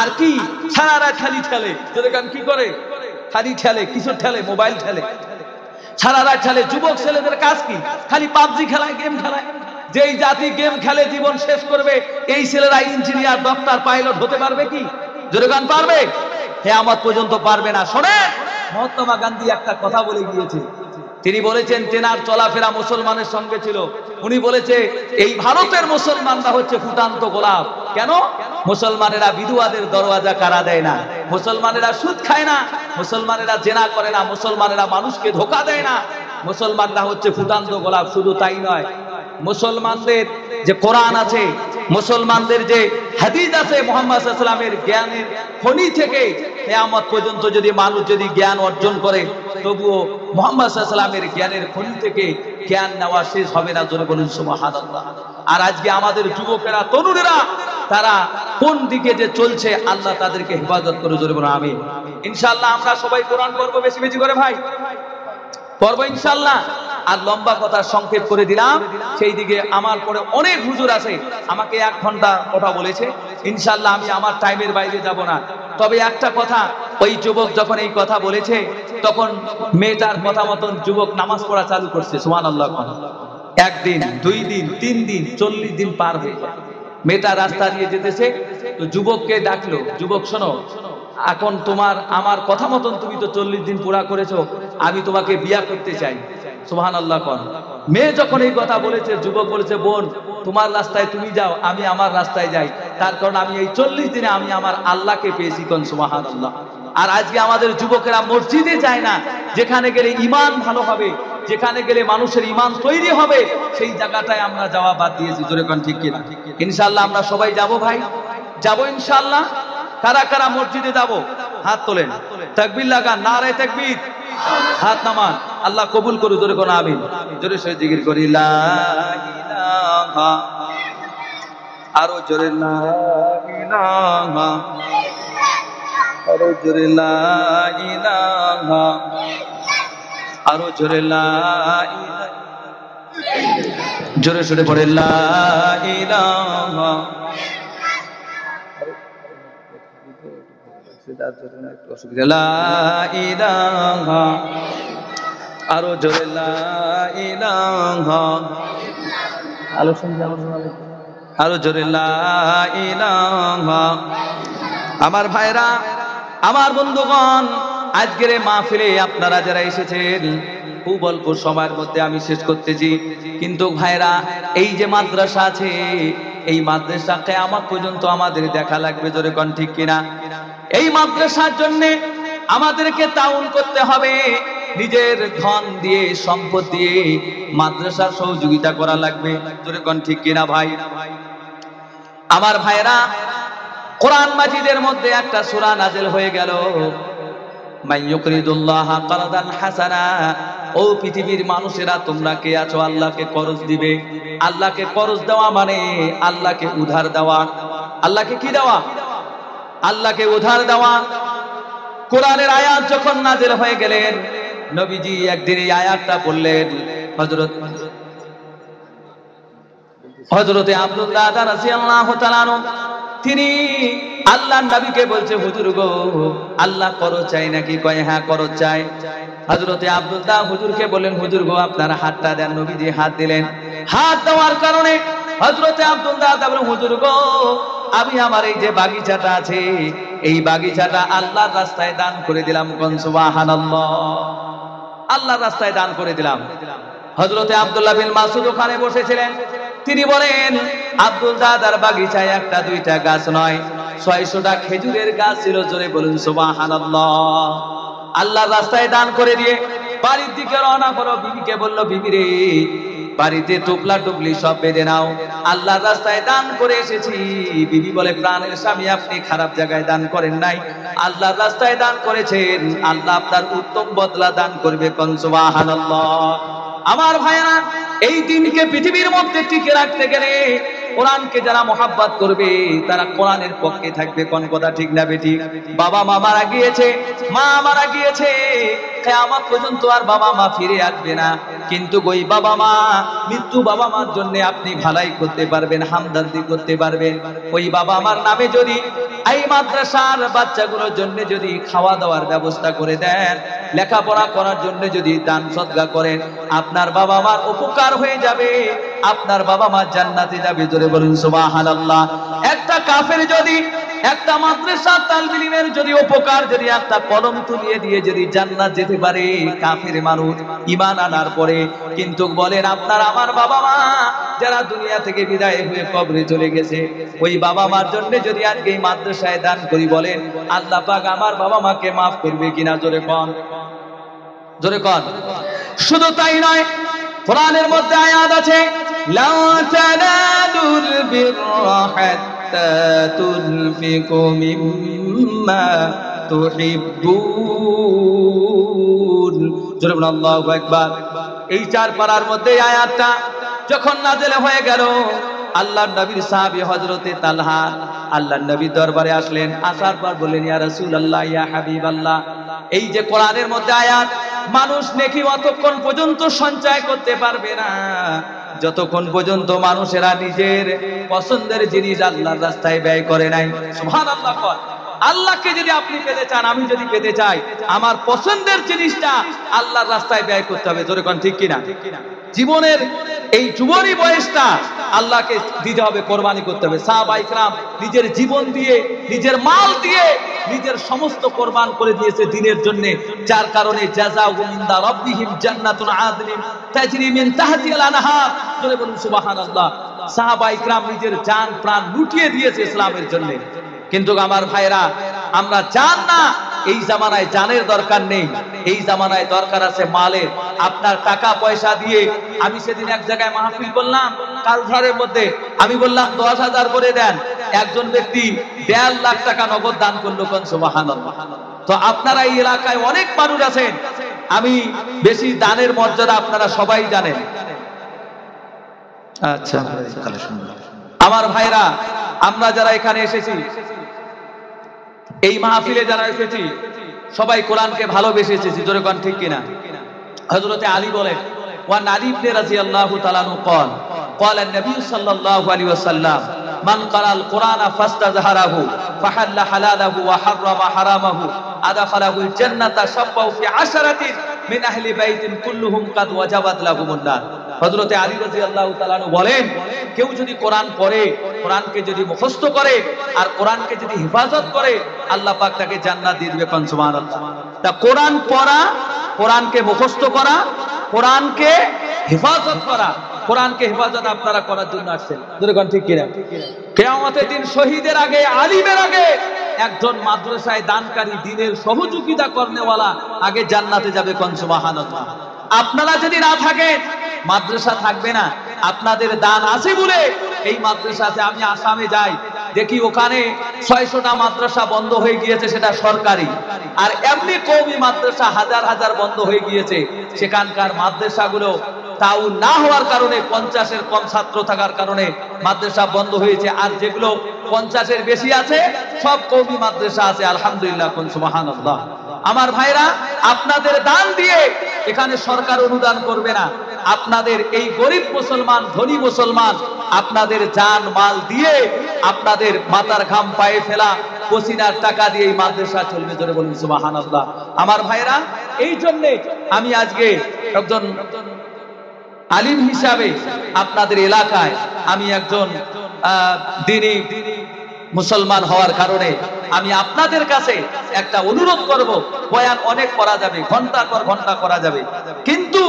আর কি সারা রাত খালি ঠেলে, যেরকম কি করে খালি ঠেলে, কিছু ঠেলে, মোবাইল ঠেলে, সারা রাত ঠেলে। যুবক ছেলেদের কাজ কি? খালি পাবজি খেলায়, গেম খেলায়। যেই জাতি গেম খেলে জীবন শেষ করবে, এই ছেলেরা ইঞ্জিনিয়ার, ডক্টর, পাইলট হতে পারবে কি? যেরকম পারবে? কিয়ামত পর্যন্ত পারবে না। শোনেন, মহাত্মা গান্ধী একটা কথা বলে গিয়েছে। তিনি বলেছেন, তেনার চলাফেরা মুসলমানের সঙ্গে ছিল। উনি বলেছে, এই ভারতের মুসলমানরা হচ্ছে ফুটান্ত গোলাপ। কেন? মুসলমানেরা বিধবাদের দরওয়াজা কারা দেয় না, মুসলমানেরা সুদ খায় না, মুসলমানেরা জেনা করে না, মুসলমানেরা মানুষকে ধোঁকা দেয় না। মুসলমানরা হচ্ছে ফুটান্ত গোলাপ। শুধু তাই নয়, মুসলমানদের যে কোরআন আছে, মুসলমানদের যে হাদিস আছে, মুহাম্মদ সাল্লাল্লাহু আলাইহি ওয়াসাল্লামের জ্ঞানের খনি থেকে কিয়ামত পর্যন্ত যদি মানুষ যদি জ্ঞান অর্জন করে, তবুও মুহাম্মদ সাল্লাল্লাহু আলাইহি ওয়াসাল্লামের জ্ঞানের খনি থেকে জ্ঞান নেওয়া শেষ হবে না। জোরে বলুন সুবহানাল্লাহ। আর আজকে আমাদের যুবকেরা, তরুণেরা, তারা কোন দিকে যে চলছে, আল্লাহ তাদেরকে হেফাজত করে। জোরে বলুন আমিন। ইনশাআল্লাহ আমরা সবাই কোরআন পড়বো বেশি বেশি করে ভাই, পড়বো ইনশাআল্লাহ। আর লম্বা কথা সংক্ষেপ করে দিলাম। সেই দিকে আমার পরে অনেক হুজুর আছে, আমাকে 1 ঘন্টা কথা বলেছে। ইনশাআল্লাহ আমি আমার টাইমের বাইরে যাব না। তবে একটা কথা, ওই যুবক যখন এই কথা বলেছে, তখন মেয়েটার কথা মতন যুবক নামাজ পড়া চালু করছে। সুবহানাল্লাহ। 1 দিন, 2 দিন, 3 দিন, 40 দিন পার হয়ে যায়। মেয়েটা রাস্তা দিয়ে যেতেছে, তো যুবককে ডাকলো, যুবক শোনো, এখন তোমার আমার কথা মতন তুমি তো 40 দিন পুরা করেছো, আমি তোমাকে বিয়া করতে চাই। সুবহানাল্লাহ কোন। মেয়ে যখন এই কথা বলেছে, যুবক বলেছে বোন তোমার রাস্তায় তুমি যাও, আমি আমার রাস্তায় যাই, তার কারণ আমি এই 40 দিনে আমি আমার আল্লাহকে পেয়েছি। কোন সুবহানাল্লাহ। আর আজকে আমাদের যুবকেরা মসজিদে যায় না, যেখানে গেলে ঈমান ভালো হবে, যেখানে গেলে মানুষের ঈমান তৈরি হবে, সেই জায়গাটায় আমরা যাওয়া বাদ দিয়েছি। জোরে কোন ঠিক কিনা? ইনশাআল্লাহ আমরা সবাই যাব ভাই, যাব ইনশাআল্লাহ। কারা কারা মসজিদে যাব হাত তোলেন, তাকবীর লাগান, নারে তাকবীর, হাত নামান। আল্লাহ কবুল করুন। জোরে কোন আমিন। জোরে সে জিকির করি লা ইলাহা, আরো জোরে লা ইলাহা, আরো জোরে লা ইলাহা, আরো জোরে লা ইলাহা, জোরে সরে পড়ে লা ইলাহা। লা ইলাহা, আরো জোরে লা ইলাহা, আরো জোরে লা ইলাহা। আমার ভাইরা, আমার বন্ধুগণ, আজকের এই মাহফিলে আপনারা যারা এসেছেন, খুব অল্প সময়ের মধ্যে আমি শেষ করতেছি, কিন্তু ভাইরা এই যে মাদ্রাসা আছে, এই মাদ্রাসা কিয়ামত পর্যন্ত আমাদের দেখা লাগবে। জোরে কোন ঠিক কিনা? এই মাদ্রাসার জন্য আমাদেরকে তাউন করতে হবে, নিজের ধন দিয়ে সম্পদ দিয়ে মাদ্রাসার সহযোগিতা করা লাগবে। জোরে কোন ঠিক কিনা ভাই? আমার ভাইরা, কোরআন মাজিদের মধ্যে একটা সূরা নাযিল হয়ে গেল, মাইয়ুকরিদুল্লাহা কারদান হাসানা। ও পৃথিবীর মানুষেরা, তোমরা কে আছো আল্লাহকে করজ দিবে। আল্লাহকে করজ দেওয়া মানে আল্লাহকে উধার দেওয়া। আল্লাহকে কি দেওয়া? আল্লাহকে উধার দেওয়া। কোরআনের আয়াত যখন নাযিল হয়ে গেলেন, নবীজি একদিন এই আয়াতটা বললেন। হযরতে আব্দুল্লাহ রাদিয়াল্লাহু তাআলা আনহু, তিনি আল্লাহর নবীকে বলছে, হুজুর গো, আল্লাহ করজ চাই নাকি? কয় হ্যাঁ করজ চাই। হযরতে আব্দুল্লাহ হুজুরকে বললেন, হুজুর গো আপনার হাতটা দেন। নবীজি হাত দিলেন। হাত দেওয়ার কারণে হযরতে আব্দুল্লাহ বললেন, হুজুর গো, আমি আমার এই যে বাগিচাটা আছে, এই বাগিচাটা আল্লাহর রাস্তায় দান করে দিলাম। কোন সুবহানাল্লাহ। আল্লাহর রাস্তায় দান করে দিলাম। হযরতে আব্দুল্লাহ বিন মাসউদ ওখানে বসেছিলেন। তিনি বলেন, আব্দুল দাদার বাগিচায় একটা দুইটা গাছ নয়, 600টা খেজুরের গাছ ছিল। জোরে বলুন সুবহানাল্লাহ। আল্লাহর রাস্তায় দান করে দিয়ে বাড়ির দিকে রওনা হলো। বিবিকে বলল, বিবি রে, বাড়িতে টুপলা টুপলি সব বেঁধে নাও, আল্লাহর রাস্তায় দান করে এসেছি। বিবি বলে, প্রাণের স্বামী, আপনি খারাপ জায়গায় দান করেন নাই, আল্লাহর রাস্তায় দান করেছেন, আল্লাহ আপনার উত্তম বদলা দান করবে। কোন সুবহানাল্লাহ। আমার ভাইরা, এই দিনকে পৃথিবীর মধ্যে টিকে রাখতে গেলে কোরআনকে যারা মহাব্বত করবে তারা কোরআনের পক্ষে থাকবে। কোন কথা ঠিক না বেঠিক? বাবা মা মারা গিয়েছে, মা মারা গিয়েছে, কিয়ামত পর্যন্ত আর বাবা মা ফিরে আসবে না, কিন্তু ওই বাবা মা, মৃত্যু বাবা মার জন্য আপনি ভালাই করতে পারবেন, হামদর্দি করতে পারবেন। ওই বাবা মার নামে যদি এই মাদ্রাসার বাচ্চাগুলোর জন্য যদি খাওয়া দাওয়ার ব্যবস্থা করে দেন, লেখাপড়া করার জন্য যদি দান সদকা করেন, আপনার বাবা মার উপকার হয়ে যাবে, আপনার বাবা মা জান্নাতে যাবে। জোরে বলুন সুবহানাল্লাহ। একটা কাফের যদি একটা মাদ্রাসা তালিম ইলমের যদি উপকার, যদি একটা কলম তুলিয়ে দিয়ে যদি জান্নাত যেতে পারে কাফের মানুষ ঈমান আনার পরে, কিন্তু বলেন আপনার আমার বাবা মা যারা দুনিয়া থেকে বিদায় হয়ে কবরে চলে গেছে, ওই বাবা মার জন্য যদি আজকে এই মাদ্রাসায় দান করি, বলেন আল্লাহ পাক আমার বাবা মাকে মাফ করবে কিনা? জোরে কোন, জোরে কোন। শুধু তাই নয়, কোরআনের মধ্যে আয়াত আছে, লা তানালুল বিররা হাত্তা তুনফিকু মিম্মা তুহিব্বুন। জোরে বলুন আল্লাহু আকবার। এই চার পারার মধ্যে আয়াতটা যখন নাযিল হয়ে গেল, আল্লাহর নবীর সাহাবী হযরতে তালহা আল্লাহর নবীর দরবারে আসলেন। আসার পর বললেন, ইয়া রাসূলুল্লাহ, ইয়া হাবিবাল্লাহ, এই যে কোরআনের মধ্যে আয়াত, মানুষ নেকি অতক্ষণ পর্যন্ত সঞ্চয় করতে পারবে না যতক্ষণ পর্যন্ত মানুষেরা নিজের পছন্দের জিনিস আল্লাহর রাস্তায় ব্যয় করে নাই। সুবহানাল্লাহ। আল্লাহকে যদি আপনি পেতে চান, আমি যদি পেতে চাই, আমার পছন্দের জিনিসটা আল্লাহর রাস্তায় ব্যয় করতে হবে। জোরে কোন ঠিক কিনা? জীবনের এই যুবনী বয়সটা আল্লাহকে দিতে হবে, কোরবানি করতে হবে। সাহাবায়ে কেরাম নিজের জীবন দিয়ে, নিজের মাল দিয়ে নিজের সমস্ত কোরবান করে দিয়েছে দ্বীনের জন্য, যার কারণে জাযাউহুম ইনদা রাব্বিহিম জান্নাতুন আদনিন তাজরি মিন তাহতিহাল আনহার। জোরে বলুন সুবহানাল্লাহ। সাহাবায়ে কিরাম নিজের জান প্রাণ লুটিয়ে দিয়েছে ইসলামের জন্য। কিন্তু আমার ভাইরা, আমরা জান না, এই জামানায় জানের দরকার নেই, এই জামানায় দরকার আছে মালের। আপনার টাকা পয়সা দিয়ে, আমি সেদিন এক জায়গায় মাহফিল করলাম কালঝড়ের মধ্যে, আমি বললাম 10,000 করে দেন, একজন ব্যক্তি 1.5 লাখ টাকা নগদ দান করলো। কোন সুবহানাল্লাহ। তো আপনারা এই এলাকায় অনেক মানুষ আছেন, আমি বেশি দানের মর্যাদা আপনারা সবাই জানেন। আচ্ছা আমার ভাইরা, আমরা যারা এখানে এসেছি, এই মাহফিলে যারা এসেছি, সবাই কোরআনকে ভালোবেসে এসেছি। জোরে কোন ঠিক কিনা? হযরতে আলী বলেন, ওয়ান আলী ইবনে রাদিয়াল্লাহু তাআলা আনহু قال قال النبي صلى الله عليه وسلم من قرأ القرآن فاستظهره فحل حلاله وحرم حرامه أدخله الجنة شبه في 10 من أهل بيت كلهم قد وجبت لهم النار। হযরতে আলী রাদিয়াল্লাহু তাআলা আনহু বলেন, কেউ যদি কোরআন পড়ে, কোরআনকে যদি মুখস্থ করে, আর কোরআনকে যদি হেফাজত করে, আল্লাহ পাক তাকে জান্নাত দিয়ে দিবে। কোন সুবহানাল্লাহ। তা কোরআন পড়া, কোরআনকে মুখস্থ করা, কোরআনকে হেফাজত করা, কোরআনকে হেফাজত আপনারা করার জন্য আসছেন। জোরে কোন ঠিক কিনা? কিয়ামতের দিন শহীদের আগে, আলিমের আগে একজন মাদ্রাসায় দানকারী, দ্বীনের সহযোগিতা করনেওয়ালা আগে জান্নাতে যাবে। কোন সুবহানাল্লাহ। আপনারা যদি না থাকেন, মাদ্রাসা থাকবে না। আপনাদের দান আছে বলে এই মাদ্রাসাতে, আমি আসামে যাই, দেখি ওখানে 600টা মাদ্রাসা বন্ধ হয়ে গিয়েছে, সেটা সরকারি। আর এমনি কওমি মাদ্রাসা হাজার হাজার বন্ধ হয়ে গিয়েছে। সেখানকার মাদ্রাসাগুলো তাও না হওয়ার কারণে, 50-এর কম ছাত্র থাকার কারণে মাদ্রাসা বন্ধ হয়েছে। আর যেগুলো 50-এর বেশি আছে, সব কওমি মাদ্রাসা আছে আলহামদুলিল্লাহ। কোন সুবহানাল্লাহ। আমার ভাইরা, আপনাদের দান দিয়ে এখানে সরকার অনুদান করবে না। আপনাদের এই গরিব মুসলমান, ধনী মুসলমান, আপনাদের জান মাল দিয়ে, আপনাদের মাথার ঘাম পায়ে ফেলা পসিনার টাকা দিয়ে এই মাদ্রাসা চলবে। জোরে বলুন সুবহানাল্লাহ। আমার ভাইরা, এই জন্য আমি আজকে একজন আলিম হিসাবে আপনাদের এলাকায়, আমি একজন দ্বীনী মুসলমান হওয়ার কারণে আমি আপনাদের কাছে একটা অনুরোধ করব। বয়ান অনেক করা যাবে, ঘন্টার পর ঘন্টা করা যাবে, কিন্তু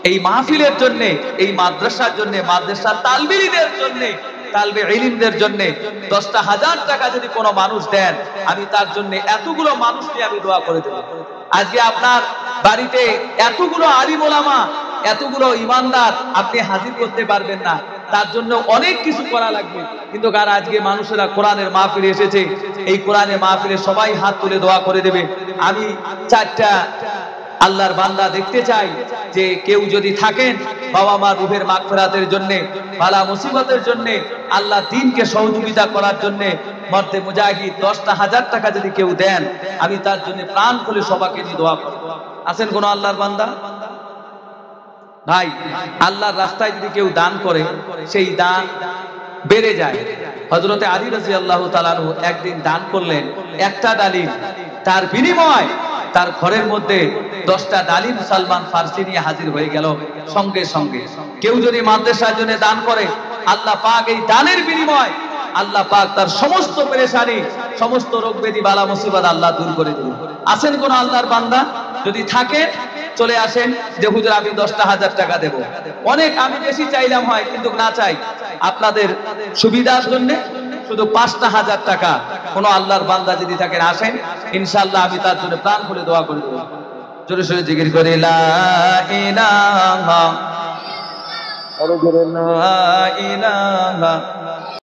এই মাহফিলের জন্য, এই মাদ্রাসার জন্য, মাদ্রাসার তালবিদের জন্য, তালবে ইলমদের জন্য 10,000 টাকা যদি কোনো মানুষ দেন, আমি তার জন্য এতগুলো মানুষকে আমি দোয়া করে দেব। আজকে আপনার বাড়িতে এতগুলো আলিম ওলামা, এতগুলো ইমানদার আপনি হাজির করতে পারবেন না, তার জন্য অনেক কিছু করা লাগবে। কিন্তু কার আজকে মানুষেরা কোরআনের মাহফিলে এসেছে, এই কোরআনের মাহফিলে সবাই হাত তুলে দোয়া করে দেবে। আমি 4টা আল্লাহর বান্দা দেখতে চাই, যে কেউ যদি থাকেন বাবা মা রুহের মাগফিরাতের জন্য, বালা মুসিবতের জন্য, আল্লাহ দ্বীনকে সহযোগিতা করার জন্য, মর্দে মুজাহিদ 10,000 টাকা যদি কেউ দেন, আমি তার জন্য প্রাণ খুলে সবাইকে নিয়ে দোয়া করব। আছেন কোন আল্লাহর বান্দা? ভাই, আল্লাহর রাস্তায় যদি কেউ দান করে, সেই দান বেড়ে যায়। হযরতে আলী রাদিয়াল্লাহু তাআলা আনহু একদিন দান করলেন একটা ডালিম, তার বিনিময় তার ঘরের মধ্যে 10টা ডালিম সালমান ফারসি নিয়ে হাজির হয়ে গেল সঙ্গে সঙ্গে। কেউ যদি মাদ্রাসার জন্য দান করে, আল্লাহ পাক এই দানের বিনিময়, আল্লাহ পাক তার সমস্ত পেরেশানি, সমস্ত রোগ ব্যাধি, বালা মুসিবত আল্লাহ দূর করে দিবেন। আছেন কোন আল্লাহর বান্দা? যদি থাকে চলে আসেন, যে হুজুর আমি 10,000 টাকা দেব। অনেক আমি বেশি চাইলাম হয়, কিন্তু না চাই, আপনাদের সুবিধার জন্য শুধু 5,000 টাকা কোন আল্লাহর বান্দা যদি থাকেন, আসেন, ইনশাআল্লাহ আমি তার জন্য প্রাণ খুলে দোয়া করে দেব। জোরে সোরে জিকির করে লা ইলাহা, আরো জোরে লা ইলাহা।